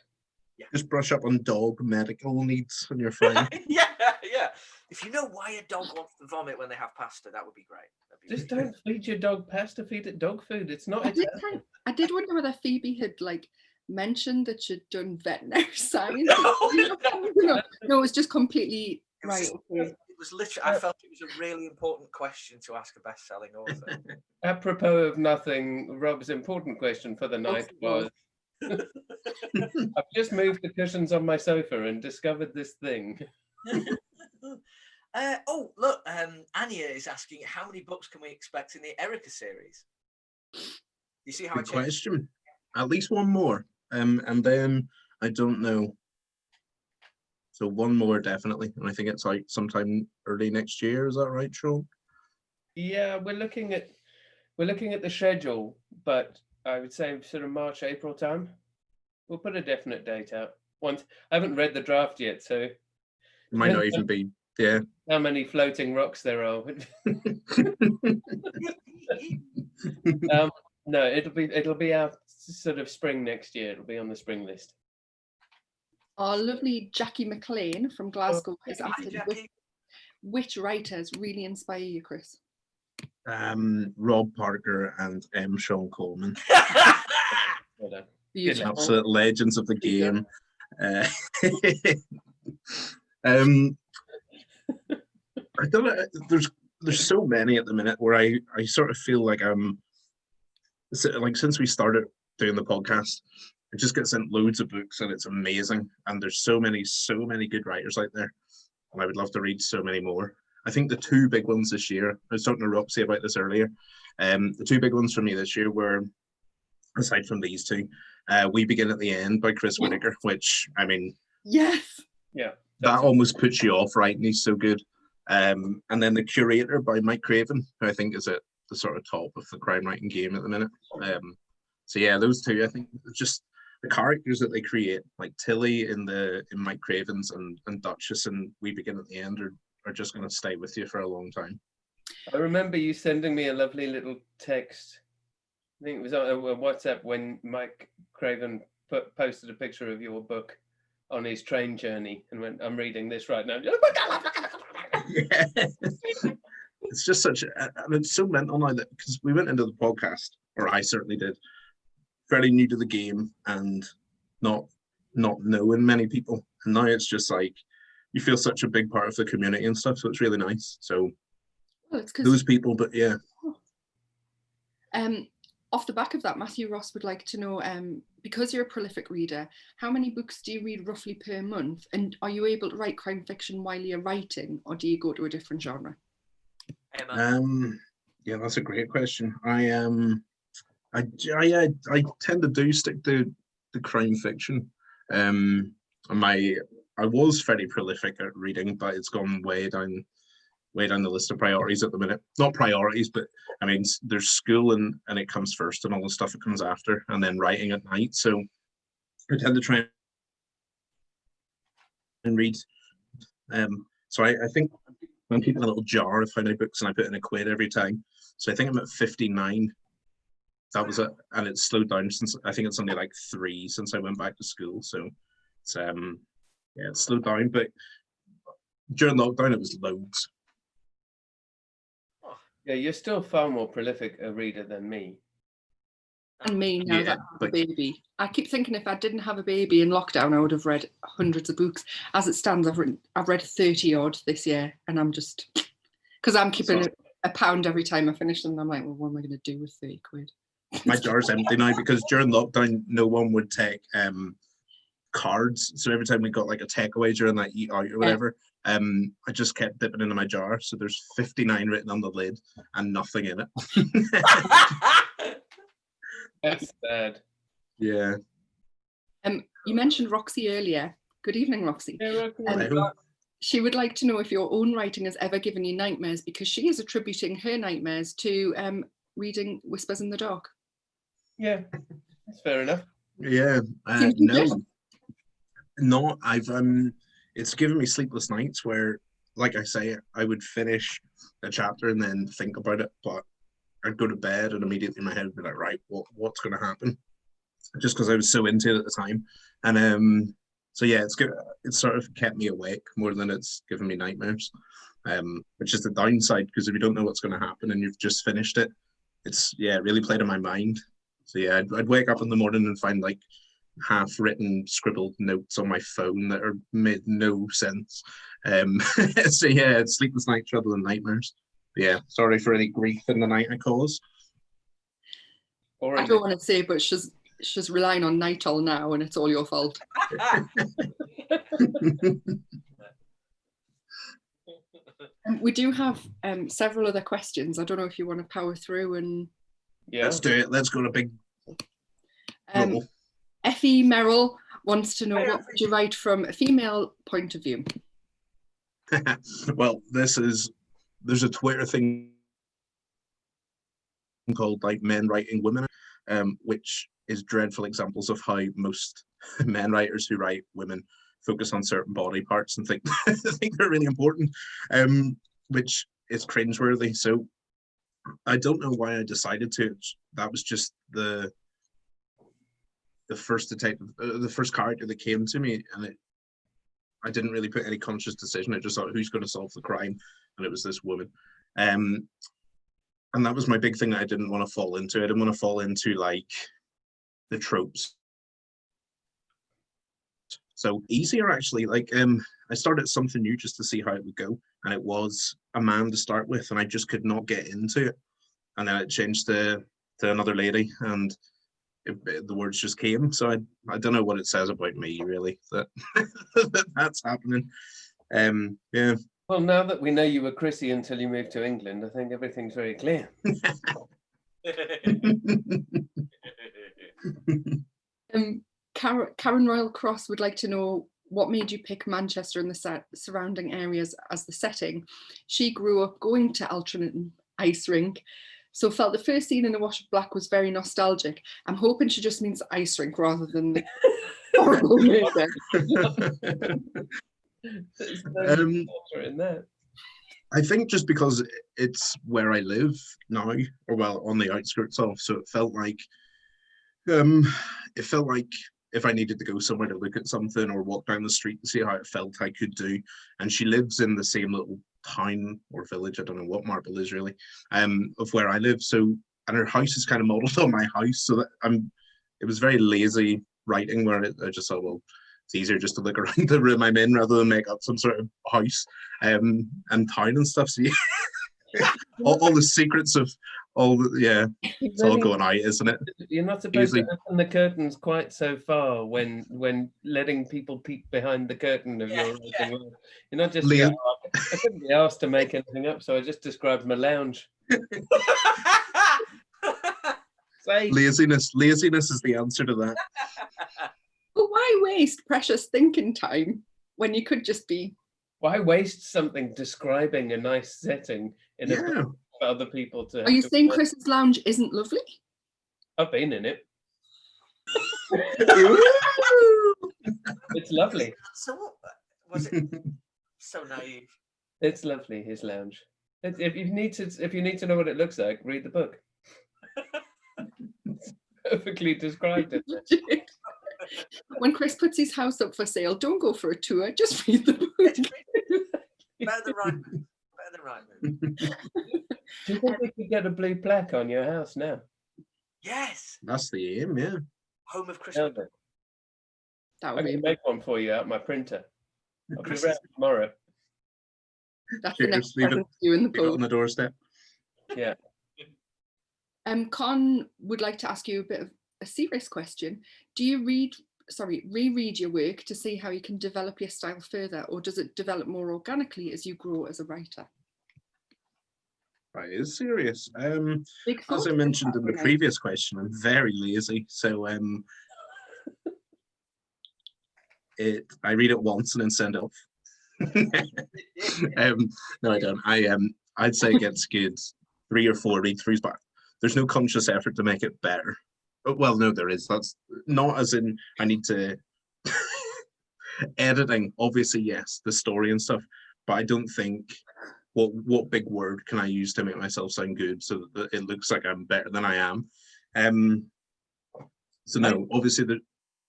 Just brush up on dog medical needs and you're fine. Yeah. If you know why a dog wants to vomit when they have pasta, that would be great. Just don't feed your dog pasta, feed it dog food. It's not I Italian. did wonder whether Phoebe had like mentioned that she'd done veterinary science. No, it was just completely right. Okay. It was literally. I felt it was a really important question to ask a best-selling author. Apropos of nothing, Rob's important question for the night was, I've just moved the cushions on my sofa and discovered this thing. Oh, look, Anya is asking, how many books can we expect in the Erica series? You see how Good question. At least one more. And then I don't know. So one more definitely. And I think it's like sometime early next year. Is that right, Sean? Yeah, we're looking at the schedule, but I would say sort of March, April time. We'll put a definite date out. I haven't read the draft yet, so It might not even be, yeah. How many floating rocks there are. No, it'll be out sort of spring next year. It'll be on the spring list. Our lovely Jackie McLean from Glasgow is Hi, asking, Jackie. which writers really inspire you, Chris? Rob Parker and M. Sean Coleman. Well done. Beautiful. Absolute legends of the game. I don't know. There's so many at the minute where I sort of feel like since we started doing the podcast, I just get sent loads of books and it's amazing. And there's so many good writers out there, and I would love to read so many more. I think the two big ones this year, I was talking to Roxy about this earlier. The two big ones for me this year were, aside from these two, We Begin at the End by Chris Whitaker, which, I mean, yes, yeah, that almost puts you off, right? And he's so good. And then The Curator by Mike Craven, who I think is at the sort of top of the crime writing game at the minute. So yeah, those two, I think, just the characters that they create, like Tilly in Mike Craven's and Duchess and We Begin at the End, are just going to stay with you for a long time. I remember you sending me a lovely little text. I think it was on WhatsApp when Mike Craven posted a picture of your book on his train journey and went, "I'm reading this right now." Yeah. It's just and it's so mental now that, because we went into the podcast, or I certainly did, very new to the game and not knowing many people, and now it's just like you feel such a big part of the community and stuff, so it's really nice. So it's those people, but yeah. Off the back of that, Matthew Ross would like to know, because you're a prolific reader, how many books do you read roughly per month? And are you able to write crime fiction while you're writing, or do you go to a different genre? Yeah, that's a great question. I tend to do stick to the crime fiction. I was very prolific at reading, but it's gone way down the list of priorities at the minute. Not priorities, but I mean, there's school and it comes first, and all the stuff that comes after, and then writing at night. So I tend to try and read. So I think I'm keeping a little jar of how many books, and I put in a quid every time. So I think I'm at 59. That was it, and it's slowed down since, I think it's only like 3 since I went back to school. So it's yeah, it's slowed down, but during lockdown it was loads. Yeah, you're still far more prolific a reader than me. And me now Yeah, that I have a baby. I keep thinking if I didn't have a baby in lockdown, I would have read hundreds of books. As it stands, I've read 30 odd this year, and I'm just, because I'm keeping a pound every time I finish them. I'm like, well, what am I going to do with 30 quid? My jar's empty now because during lockdown, no one would take cards. So every time we got like a takeaway during that eat out or whatever, I just kept dipping into my jar. So there's 59 written on the lid and nothing in it. That's sad. Yeah. You mentioned Roxy earlier. Good evening, Roxy. Yeah, She would like to know if your own writing has ever given you nightmares, because she is attributing her nightmares to reading Whispers in the Dark. Yeah, that's fair enough. Yeah. No, I've it's given me sleepless nights where, like I say, I would finish a chapter and then think about it, but I'd go to bed and immediately my head would be like, right, what's going to happen? Just because I was so into it at the time. And so yeah, it's good. It's sort of kept me awake more than it's given me nightmares, which is the downside, because if you don't know what's going to happen and you've just finished it, it really played on my mind. So yeah, I'd wake up in the morning and find like half-written scribbled notes on my phone that made no sense. So yeah, it's sleepless night trouble and nightmares. But yeah, sorry for any grief in the night I caused. I don't want to say, but she's relying on Nitol now, and it's all your fault. We do have several other questions. I don't know if you want to power through and. Yeah, let's do it. Let's go to big. Effie Merrill wants to know, what would you write from a female point of view? Well, there's a Twitter thing called like men writing women, which is dreadful examples of how most men writers who write women focus on certain body parts and think they're really important, which is cringeworthy. So I don't know why I decided to. That was just the first detective, the first character that came to me, and I didn't really put any conscious decision. I just thought, who's going to solve the crime? And it was this woman. And that was my big thing that I didn't want to fall into. I didn't want to fall into like the tropes. So easier actually, like I started something new just to see how it would go. And it was a man to start with, and I just could not get into it. And then it changed to another lady, and the words just came. So I don't know what it says about me really that that's happening. Yeah. Well, now that we know you were Chrissy until you moved to England, I think everything's very clear. Karen Royal Cross would like to know, what made you pick Manchester and the surrounding areas as the setting? She grew up going to Altrincham ice rink, so felt the first scene in The Wash of Black was very nostalgic. I'm hoping she just means ice rink rather than the horrible murder. There's no water in that. I think just because it's where I live now, or well, on the outskirts of, so it felt like if I needed to go somewhere to look at something or walk down the street and see how it felt, I could do. And she lives in the same little town or village, I don't know what Marble is really, of where I live. So, and her house is kind of modelled on my house, so that it was very lazy writing where I just thought, well, it's easier just to look around the room I'm in rather than make up some sort of house and town and stuff. So yeah, all the secrets of all the, yeah, it's all going out, isn't it? You're not supposed to open the curtains quite so far when letting people peek behind the curtain of your writing world. You're not just I couldn't be asked to make anything up, so I just described my lounge. Laziness is the answer to that. But why waste precious thinking time when you could just be... Why waste something describing a nice setting in a book for other people to... Are you saying Chris's lounge isn't lovely? I've been in it. It's lovely. So was it so naive? It's lovely, his lounge. If you need to know what it looks like, read the book. It's perfectly described it. When Chris puts his house up for sale, don't go for a tour, just read the book. Better than right move. Do you think we could get a blue plaque on your house now? Yes. That's the aim, yeah. Home of Chris. I can make one for you out my printer. I'll be around tomorrow. That's the next present to you in the post. On the doorstep. Yeah. Con would like to ask you a bit of a serious question. Do you reread your work to see how you can develop your style further, or does it develop more organically as you grow as a writer? That is serious. As I mentioned in the previous question, I'm very lazy, so I read it once and then send it off. No, I don't. I'd say it gets good 3 or 4 read-throughs, but there's no conscious effort to make it better. Well, no, there is. That's not as in I need to editing. Obviously, yes, the story and stuff, but I don't think what big word can I use to make myself sound good so that it looks like I'm better than I am. So no, obviously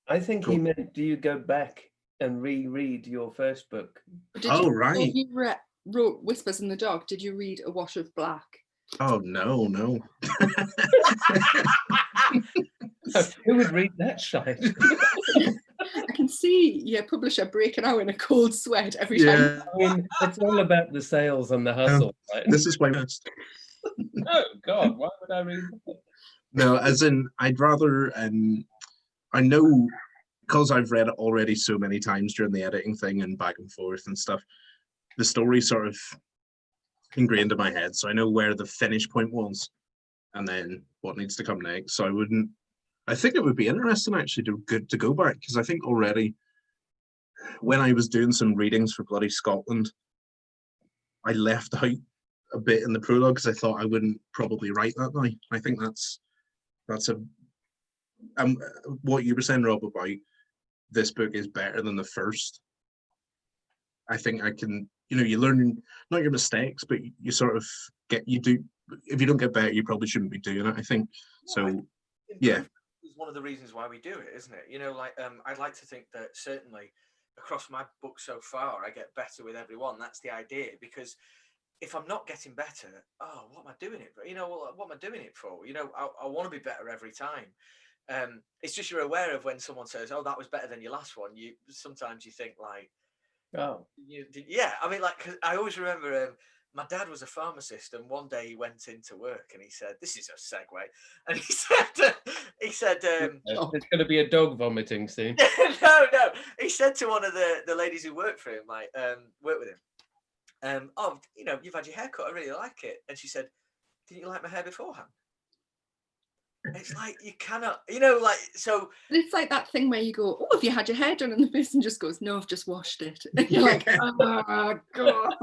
I think Go he on. meant, do you go back and reread your first book? Oh, right. You wrote Whispers in the Dark. Did you read A Wash of Black? Oh no. Who would read that shite? I can see your publisher breaking out in a cold sweat every time. Yeah, I mean, it's all about the sales and the hustle, right? this is why. Oh God, why would I read that? No, as in, I'd rather. I know because I've read it already so many times during the editing thing and back and forth and stuff. The story sort of ingrained in my head, so I know where the finish point was, and then what needs to come next. So I wouldn't. I think it would be interesting actually to go back, because I think already when I was doing some readings for Bloody Scotland, I left out a bit in the prologue because I thought I wouldn't probably write that now. I think that's a what you were saying, Rob, about this book is better than the first. I think I can, you learn not your mistakes, but you sort of do. If you don't get better, you probably shouldn't be doing it, I think. So, yeah. Is one of the reasons why we do it, isn't it? I'd like to think that certainly across my book so far, I get better with everyone. That's the idea, because if I'm not getting better, what am I doing it for? What am I doing it for? I want to be better every time. It's just you're aware of when someone says, "Oh, that was better than your last one." Sometimes you think like, Oh, yeah. I mean, like, 'cause I always remember my dad was a pharmacist, and one day he went into work and he said, "This is a segue," and he said, there's going to be a dog vomiting soon. no, he said to one of the ladies who worked for him, like, worked with him, you've had your hair cut, I really like it. And she said, "Didn't you like my hair beforehand?" It's like, you cannot, so. It's like that thing where you go, "Oh, have you had your hair done?" And the person just goes, "No, I've just washed it." And you're like, "Oh, God.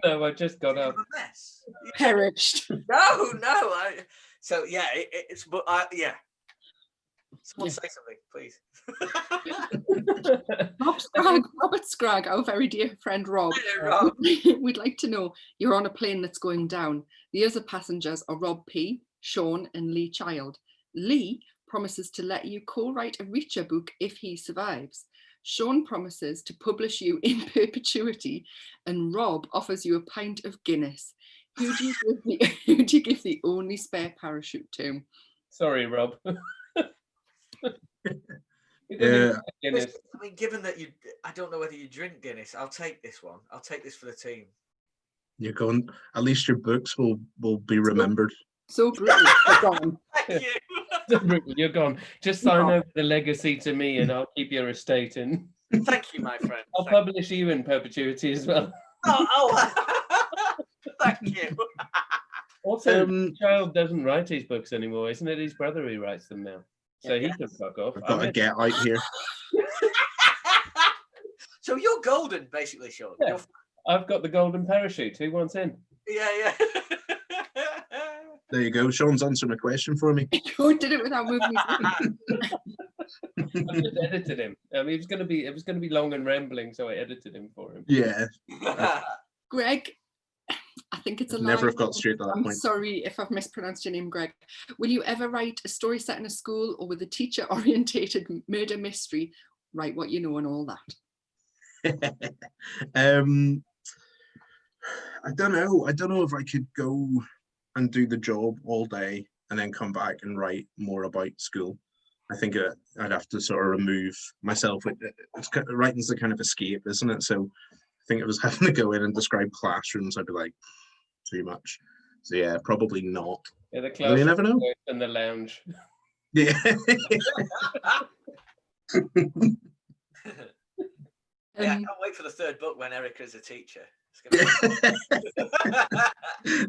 No, I just got up. A mess. Perished." No. Yeah. Someone say something, please. Robert Scragg, our very dear friend Rob. Rob. We'd like to know, you're on a plane that's going down. The other passengers are Rob P., Sean, and Lee Child. Lee promises to let you co-write a Reacher book if he survives. Sean promises to publish you in perpetuity, and Rob offers you a pint of Guinness. Who do you give the only spare parachute to? Sorry, Rob. Yeah. I mean, given that I don't know whether you drink Guinness, I'll take this one. I'll take this for the team. You're going. At least your books will be remembered. So brutal. You're gone. Thank you. So brutal, you're gone. Just sign over the legacy to me, and I'll keep your estate in. Thank you, my friend. I'll publish you in perpetuity as well. Thank you. Also, Child doesn't write his books anymore, isn't it? His brother who writes them now. So he can fuck off. I've got to get out here. So you're golden, basically, Sean. Yeah. I've got the golden parachute. Who wants in? Yeah. There you go. Sean's answered my question for me. Who did it without moving his I just edited him. I mean, it was gonna be long and rambling, so I edited him for him. Yeah. Greg, I think it's a lie. Never have got straight to that I'm point. sorry if I've mispronounced your name, Greg. Will you ever write a story set in a school or with a teacher-orientated murder mystery? Write what you know and all that. I don't know. I don't know if I could go and do the job all day and then come back and write more about school. I think I'd have to sort of remove myself. Writing's the kind of escape, isn't it? So I think if I was having to go in and describe classrooms, I'd be like, too much. So yeah, probably not. Yeah, the Well, you never know. And the lounge. Yeah. I can't wait for the third book when Erica's a teacher.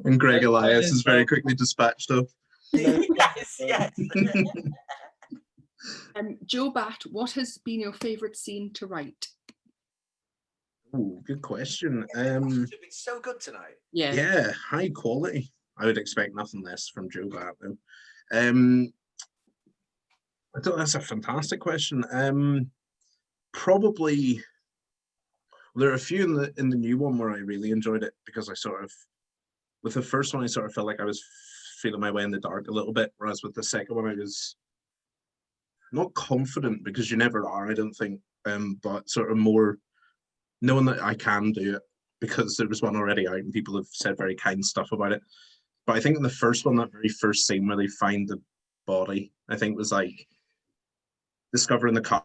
And Greg Elias is very quickly dispatched of. Yes. Joe Batt, what has been your favourite scene to write? Ooh, good question. It's been so good tonight. Yeah, high quality. I would expect nothing less from Joe Batt, though. That's a fantastic question. Probably There are a few in the new one where I really enjoyed it, because I sort of, with the first one I sort of felt like I was feeling my way in the dark a little bit, whereas with the second one I was not confident, because you never are, I don't think, but sort of more knowing that I can do it, because there was one already out and people have said very kind stuff about it. But I think in the first one, that very first scene where they find the body, I think was like discovering the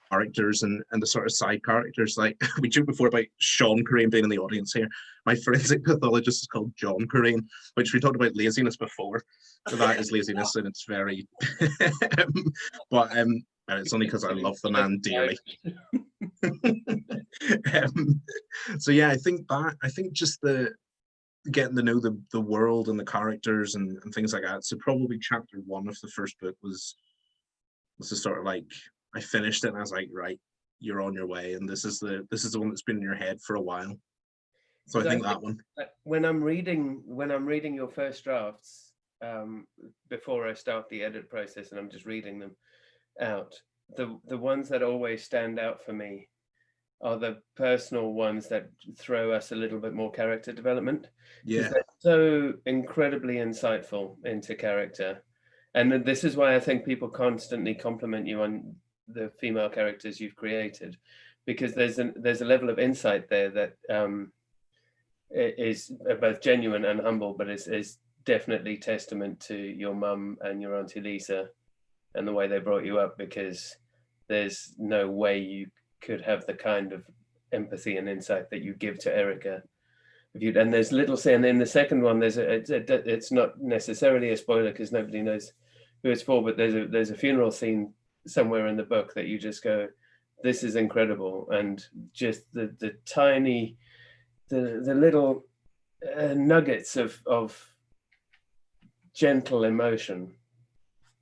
characters and the sort of side characters. Like we joked before about Sean Crane being in the audience here. My forensic pathologist is called John Crane, which we talked about laziness before. So that is laziness, and it's very but and it's only because I love the man dearly. So yeah, I think just the getting to know the world and the characters and things like that. So probably chapter 1 of the first book was the sort of like, I finished it and I was like, right, you're on your way, and this is the one that's been in your head for a while. So I think that one. When I'm reading your first drafts, before I start the edit process, and I'm just reading them out, the ones that always stand out for me are the personal ones that throw us a little bit more character development. Yeah, they're so incredibly insightful into character, and this is why I think people constantly compliment you on the female characters you've created, because there's a level of insight there that is both genuine and humble, but is definitely testament to your mum and your auntie Lisa and the way they brought you up, because there's no way you could have the kind of empathy and insight that you give to Erica. And there's little saying in the second one, it's not necessarily a spoiler because nobody knows who it's for, but there's a funeral scene somewhere in the book that you just go, this is incredible. And just the tiny, the little nuggets of gentle emotion,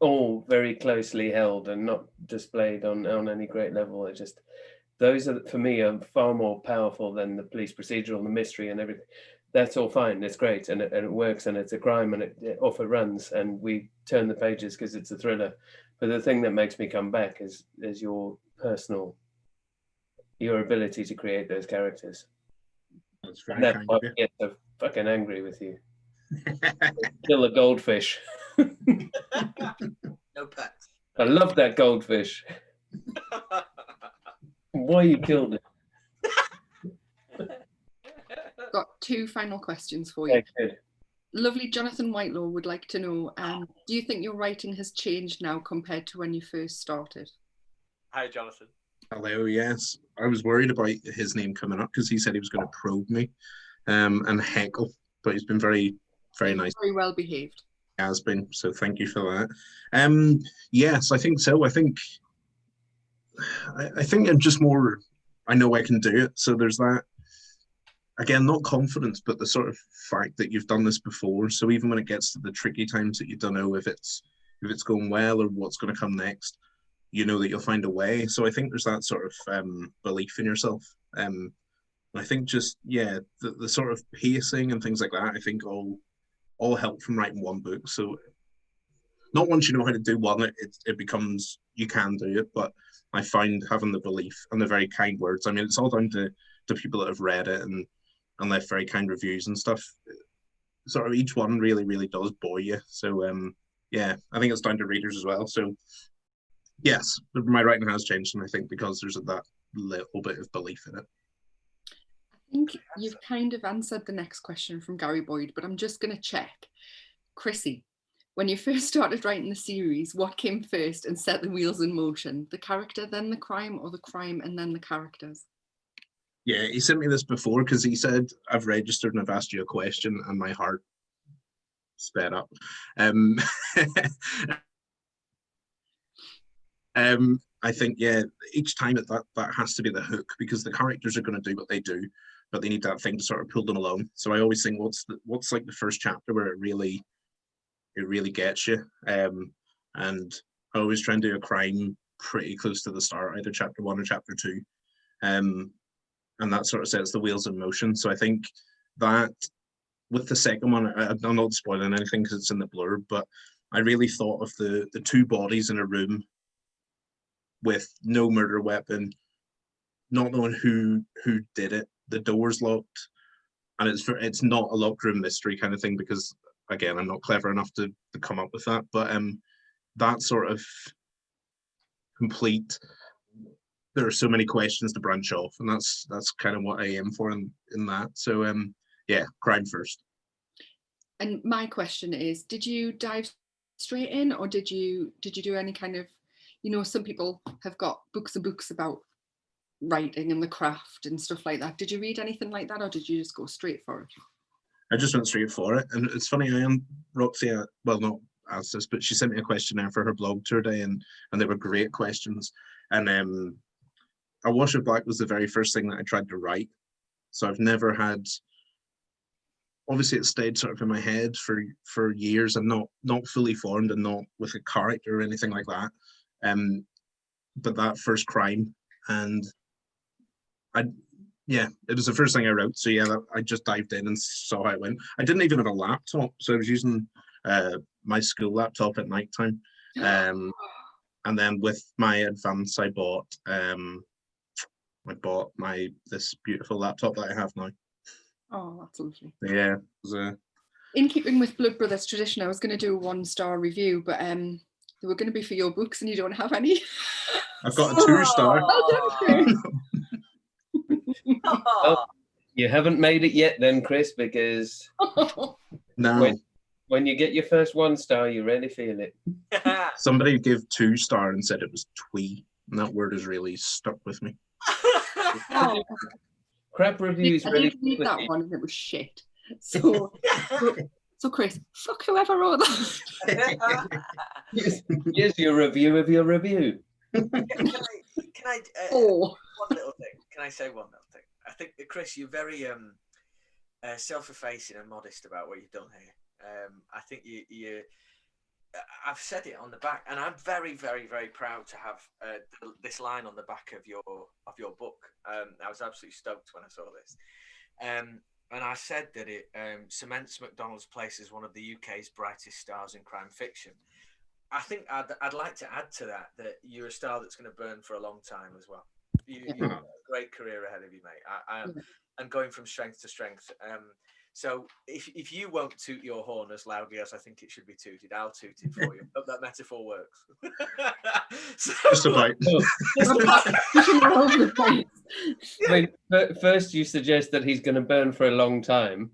all very closely held and not displayed on any great level. It just, those are, for me, are far more powerful than the police procedural, the mystery and everything. That's all fine, it's great, and it works, and it's a crime, and it off it runs, and we turn the pages because it's a thriller. But the thing that makes me come back is your ability to create those characters. that's very And that's kind why of I you. get so fucking angry with you. Kill a goldfish. No pets. I love that goldfish. Why you killed it? Got 2 final questions for you. Yeah, good. Lovely Jonathan Whitelaw would like to know, do you think your writing has changed now compared to when you first started? Hi, Jonathan. Hello, yes. I was worried about his name coming up because he said he was going to probe me and heckle, but he's been very, very nice. Very well behaved. He has been, so thank you for that. Yes, I think so. I think I'm just more, I know I can do it. So there's that, again, not confidence, but the sort of fact that you've done this before. So even when it gets to the tricky times that you don't know if it's going well or what's going to come next, you know that you'll find a way. So I think there's that sort of belief in yourself. I think just, yeah, the sort of pacing and things like that, I think all help from writing one book. So not once you know how to do one, it becomes, you can do it, but I find having the belief and the very kind words, I mean, it's all down to people that have read it and left very kind reviews and stuff. Sort of each one really, really does buoy you. So yeah, I think it's down to readers as well. So yes, my writing has changed, and I think because there's that little bit of belief in it. I think you've kind of answered the next question from Gary Boyd, but I'm just going to check. Chrissy, when you first started writing the series, what came first and set the wheels in motion? The character, then the crime, or the crime and then the characters? Yeah, he sent me this before because he said, I've registered and I've asked you a question, and my heart sped up. I think, yeah, each time that has to be the hook, because the characters are going to do what they do, but they need that thing to sort of pull them along. So I always think, what's like the first chapter where it really gets you. And I always try and do a crime pretty close to the start, either chapter 1 or chapter 2. And that sort of sets the wheels in motion. So I think that with the second one, I'm not spoiling anything because it's in the blurb, but I really thought of the 2 bodies in a room with no murder weapon, not knowing who did it. The door's locked, and it's not a locked room mystery kind of thing, because again, I'm not clever enough to come up with that. But that sort of complete. There are so many questions to branch off, and that's kind of what I aim for in that. So yeah, crime first. And my question is, did you dive straight in, or did you do any kind of, some people have got books and books about writing and the craft and stuff like that. Did you read anything like that, or did you just go straight for it? I just went straight for it. And it's funny, Roxy, well, not asked this, but she sent me a questionnaire for her blog today, and they were great questions. And A Wash of Black was the very first thing that I tried to write. So I've never had, obviously it stayed sort of in my head for years, and not fully formed, and not with a character or anything like that. But that first crime, and it was the first thing I wrote. So yeah, I just dived in and saw how it went. I didn't even have a laptop, so I was using my school laptop at night time. And then with my advance, I bought this beautiful laptop that I have now. Oh, that's lovely. Yeah, it was in keeping with Blood Brothers tradition, I was going to do a 1-star review, but they were going to be for your books, and you don't have any. I've got a 2-star. Well done, Chris. Oh, you haven't made it yet then, Chris, because No. When you get your first 1-star, you really feel it. Somebody gave 2-star and said it was twee, and that word has really stuck with me. Oh. Crap reviews. I really didn't read that one, and it was shit. So Chris, fuck whoever wrote that. Here's your review of your review. Can I one little thing? Can I say one little thing? I think, Chris, you're very self-effacing and modest about what you've done here. I think you I've said it on the back, and I'm very, very, very proud to have this line on the back of your book. I was absolutely stoked when I saw this. And I said that it cements McDonald's place as one of the UK's brightest stars in crime fiction. I think I'd like to add to that you're a star that's going to burn for a long time as well. You've got a great career ahead of you, mate. And going from strength to strength. So if you won't toot your horn as loudly as I think it should be tooted, I'll toot it for you. Hope that metaphor works. Just about. I mean, first you suggest that he's going to burn for a long time,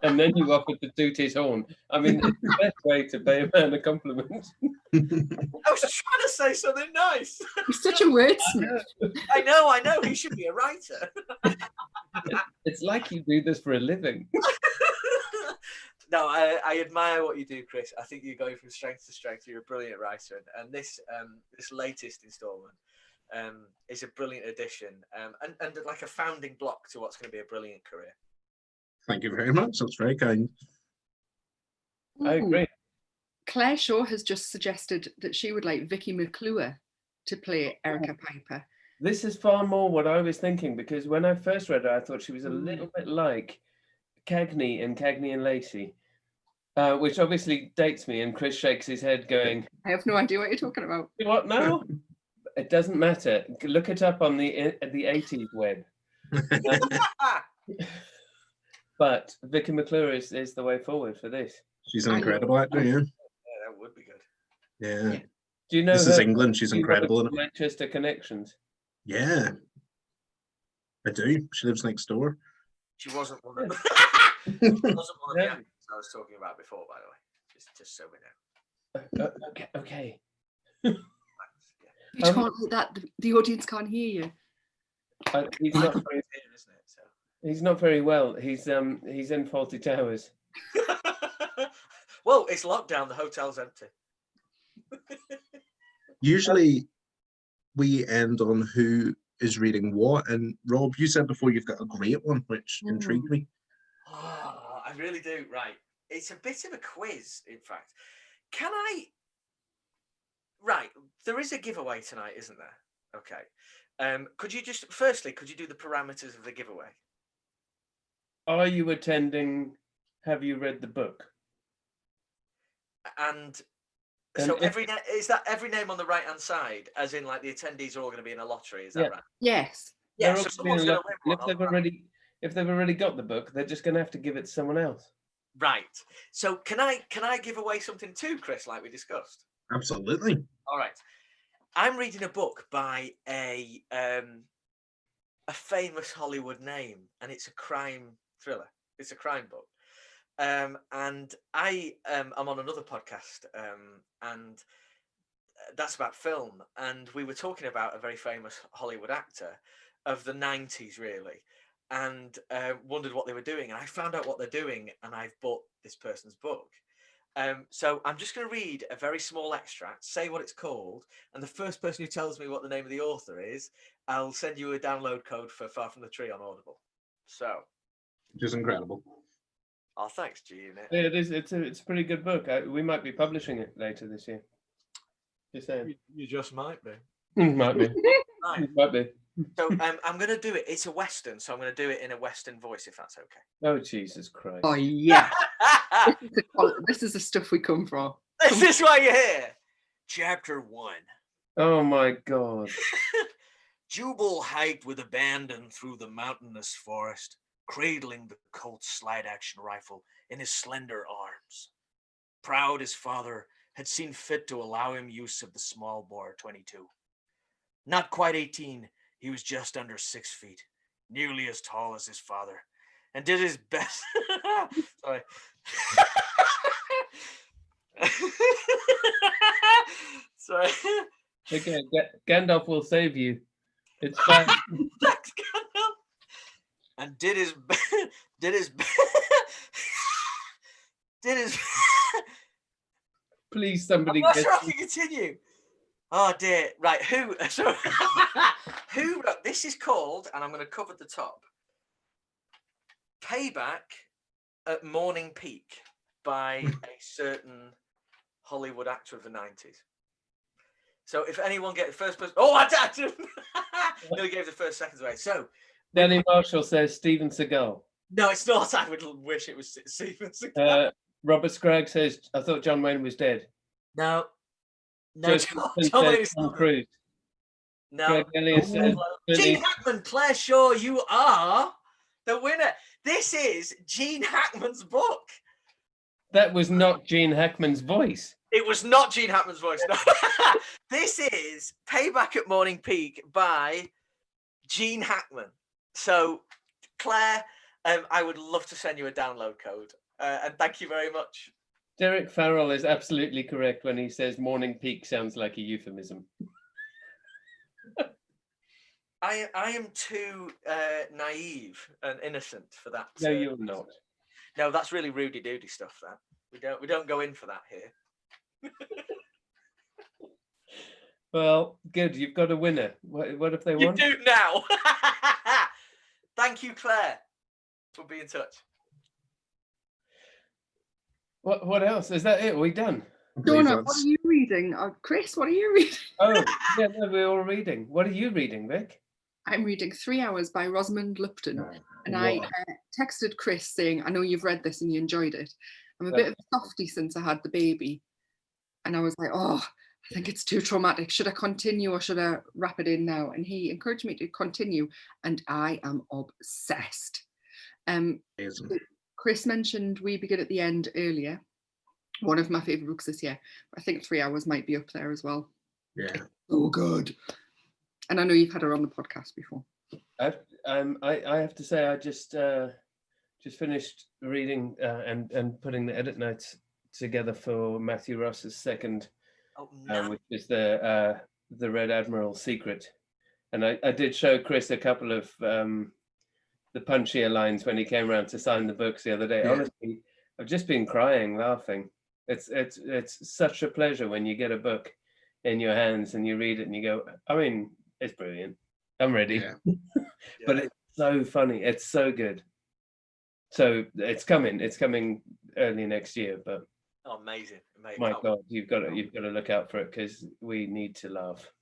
and then you offer to toot his horn. I mean, it's the best way to pay a man a compliment. I was trying to say something nice. You're such a wordsmith. I know. He should be a writer. It's like you do this for a living. No, I admire what you do, Chris. I think you're going from strength to strength. You're a brilliant writer, and this latest instalment is a brilliant addition, and like a founding block to what's going to be a brilliant career. Thank you very much. That's very kind. I agree. Claire Shaw has just suggested that she would like Vicky McClure to play Erica Piper. This is far more what I was thinking, because when I first read her, I thought she was a little bit like Cagney and Lacey, which obviously dates me. And Chris shakes his head going, I have no idea what you're talking about. What now? It doesn't matter. Look it up on the 80s web. But Vicky McClure is the way forward for this. She's an incredible actor, yeah. Yeah, that would be good. Yeah. Do you know this her? Is England. She's incredible in it. Manchester connections. Yeah. I do. She lives next door. She wasn't one of them. She wasn't one of the actors I was talking about before, by the way. Just so we know. Okay. You can't do that. The audience can't hear you. He's not very, isn't it? So. He's not very well. He's in Fawlty Towers. Well, it's lockdown. The hotel's empty. Usually, we end on who is reading what. And Rob, you said before you've got a great one, which intrigued me. Oh, I really do. Right. It's a bit of a quiz, in fact. Right. There is a giveaway tonight, isn't there? Okay. Could you do the parameters of the giveaway? Are you attending? Have you read the book? And So is that every name on the right hand side, as in like the attendees are all going to be in a lottery? Is that right? Yes. Yeah. So someone's going to win one. If they've already got the book, they're just going to have to give it to someone else. Right. So can I give away something too, Chris, like we discussed? Absolutely. All right. I'm reading a book by a famous Hollywood name, and it's a crime thriller. It's a crime book. And I am on another podcast, and that's about film. And we were talking about a very famous Hollywood actor of the 90s, really, and wondered what they were doing. And I found out what they're doing, and I've bought this person's book. So I'm just going to read a very small extract, say what it's called, and the first person who tells me what the name of the author is, I'll send you a download code for Far From the Tree on Audible. So, Which is incredible. Oh, thanks, Gene. Yeah, it is. It's a pretty good book. We might be publishing it later this year. Just saying. You just might be. Might be. Right. Might be. So I'm going to do it. It's a Western, so I'm going to do it in a Western voice, if that's okay. Oh, Jesus Christ. Oh, yeah. This is the stuff we come from. Is this why you're here? Chapter 1. Oh, my God. Jubal hiked with abandon through the mountainous forest, cradling the Colt's slide-action rifle in his slender arms. Proud his father had seen fit to allow him use of the small bore 22. Not quite 18, he was just under 6 feet, nearly as tall as his father, and did his best. Sorry. Sorry. Okay, Gandalf will save you. It's fine. Thanks, Gandalf. And did his Please, somebody. I'm not sure I can continue. Oh dear. Right. Who wrote this? Is called, and I'm going to cover the top. Payback at Morning Peak by a certain Hollywood actor of the 90s. So if anyone get the first person, I nearly gave the first seconds away. So Danny Marshall says Steven Seagal. No, it's not. I would wish it was Steven Seagal. Robert Scragg says, I thought John Wayne was dead. No, John Wayne is Tom Cruise. No. Greg Elliott says, Gene Hackman, Claire Shaw, you are the winner. This is Gene Hackman's book. That was not Gene Hackman's voice. It was not Gene Hackman's voice. No. This is Payback at Morning Peak by Gene Hackman. So, Claire, I would love to send you a download code. And thank you very much. Derek Farrell is absolutely correct when he says Morning Peak sounds like a euphemism. I am too naive and innocent for that. No, you're not. No, that's really Rudy Doody stuff. That we don't go in for that here. Well, good. You've got a winner. What if they won? You do now. Thank you, Claire. We'll be in touch. What else? Is that it? Are we done? Donna, what are you reading? Chris, what are you reading? Oh, yeah, no, we're all reading. What are you reading, Vic? I'm reading 3 Hours by Rosamund Lupton. And I texted Chris saying, I know you've read this and you enjoyed it. I'm a bit of a softie since I had the baby. And I was like, I think it's too traumatic. Should I continue or should I wrap it in now? And he encouraged me to continue. And I am obsessed. Chris mentioned We Begin at the End earlier. One of my favourite books this year. I think 3 Hours might be up there as well. Yeah. Oh, good. And I know you've had her on the podcast before. I have to say, I just finished reading and putting the edit notes together for Matthew Ross's second, which is the Red Admiral Secret. And I did show Chris a couple of the punchier lines when he came around to sign the books the other day. Yeah. Honestly, I've just been crying, laughing. It's such a pleasure when you get a book in your hands and you read it and you go, I mean, it's brilliant. I'm ready. Yeah. But it's so funny. It's so good. So it's coming early next year. But amazing. My God, you've got to look out for it because we need to laugh.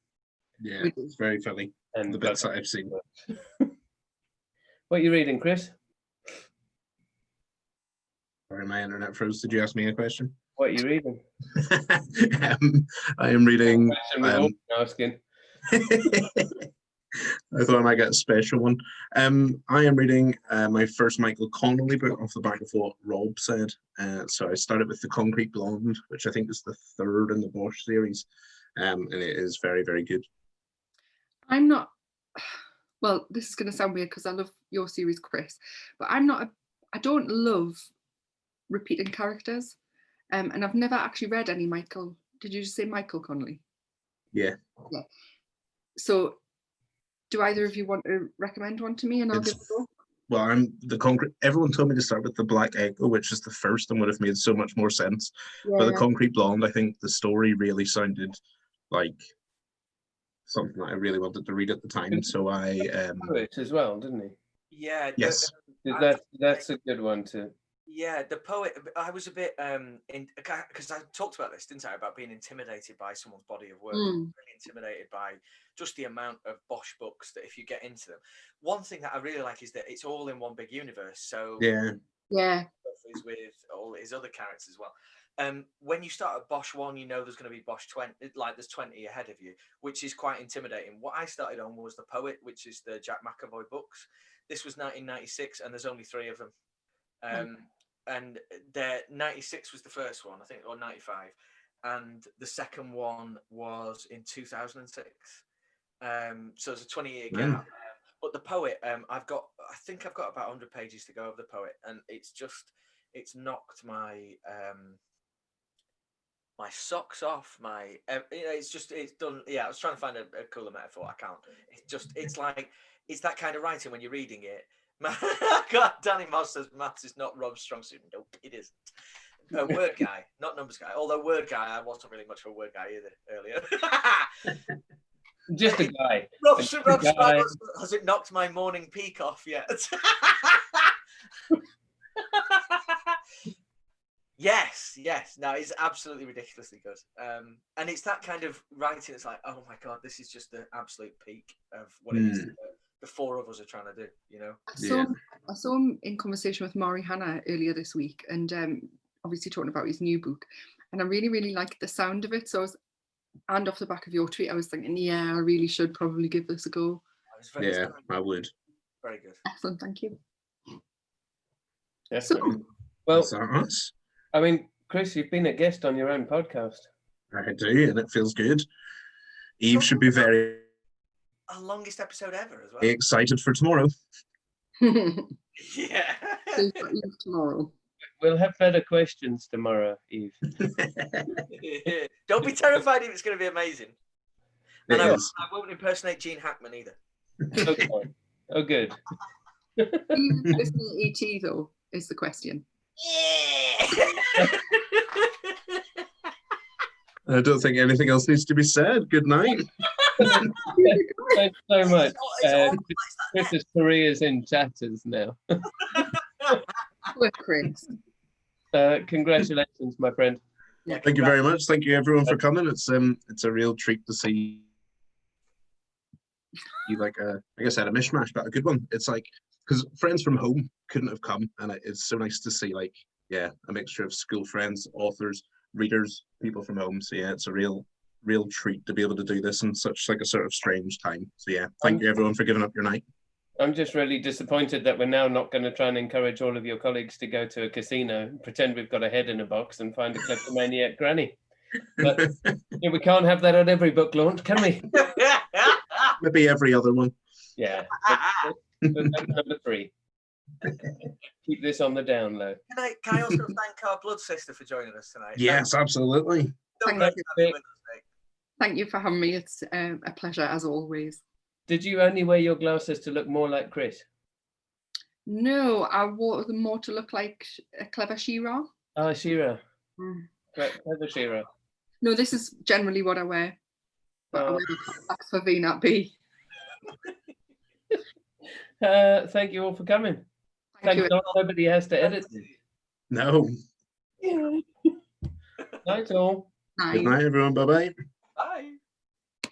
Yeah, it's very funny. And the bits that I've seen. What are you reading, Chris? Sorry, my internet froze. Did you ask me a question? What are you reading? I am reading. Question we've all been asking. I thought I might get a special one. I am reading my first Michael Connolly book off the back of what Rob said. So I started with The Concrete Blonde, which I think is the third in the Bosch series, and it is very, very good. I'm not. Well, this is going to sound weird because I love your series, Chris, but I'm not. I don't love repeating characters, and I've never actually read any Michael. Did you just say Michael Connolly? Yeah. Yeah. So, do either of you want to recommend one to me, and I'll give it a go? Well, I'm the concrete. Everyone told me to start with The Black Echo, which is the first and would have made so much more sense. Yeah. But The Concrete Blonde, I think the story really sounded like something that I really wanted to read at the time. So I Poet as well, didn't he? Yeah. Yes. That's a good one too. Yeah, the poet. I was a bit because I talked about this, didn't I? About being intimidated by someone's body of work. Really intimidated by just the amount of Bosch books that if you get into them. One thing that I really like is that it's all in one big universe. So Yeah. Is with all his other characters as well. When you start at Bosch 1, you know there's going to be Bosch 20, like there's 20 ahead of you, which is quite intimidating. What I started on was The Poet, which is the Jack McAvoy books. This was 1996, and there's only 3 of them. And the 96 was the first one, I think, or 95, and the second one was in 2006. So it's a 20-year gap. But The Poet, I think I've got about 100 pages to go of The Poet, and it's knocked my my socks off. It's done. Yeah, I was trying to find a cooler metaphor. I can't. It's that kind of writing when you're reading it. God, Danny Moss says maths is not Rob's strong suit. Nope, it isn't. A word guy, not numbers guy. Although word guy, I wasn't really much of a word guy either earlier. Just a guy. Rob has it knocked my morning peak off yet? Yes. No, it's absolutely ridiculously good. And it's that kind of writing. It's like, oh my God, this is just the absolute peak of what it is. The 4 of us are trying to do, you know. I saw him in conversation with Mari Hannah earlier this week, and obviously talking about his new book, and I really, really liked the sound of it. So and off the back of your tweet, I was thinking, yeah, I really should probably give this a go. I would. Very good. Excellent, thank you. Yeah. So, well, is that us? I mean, Chris, you've been a guest on your own podcast. I do, and it feels good. Eve should be very our longest episode ever as well. Excited for tomorrow. Yeah. Tomorrow. We'll have better questions tomorrow, Eve. Don't be terrified if it's going to be amazing. And I won't impersonate Gene Hackman either. Okay. Oh, good. Listening to ET though is the question. Yeah. I don't think anything else needs to be said. Good night. Thanks so much. Chris's career is in tatters now. Chris. Congratulations, my friend. Yeah, thank you very much. Thank you everyone for coming. It's a real treat to see you, like I said, a mishmash, but a good one. It's like, because friends from home couldn't have come, and it's so nice to see a mixture of school friends, authors, readers, people from home. So yeah, it's a real treat to be able to do this in such a sort of strange time. So yeah, thank you everyone for giving up your night. I'm just really disappointed that we're now not going to try and encourage all of your colleagues to go to a casino and pretend we've got a head in a box and find a kleptomaniac granny. But we can't have that at every book launch, can we? Maybe every other one. Yeah. Number 3. Keep this on the down low. Can I also thank our Blood Sister for joining us tonight? Yes, absolutely. Thank you for having me. It's a pleasure as always. Did you only wear your glasses to look more like Chris? No, I wore them more to look like a clever She-Ra. Oh, She-Ra. Clever She-Ra. No, this is generally what I wear. But I wear my for V-Nut B. Thank you all for coming. Thank God nobody has to edit this. No. Yeah. Night all. Good night, everyone. Bye-bye.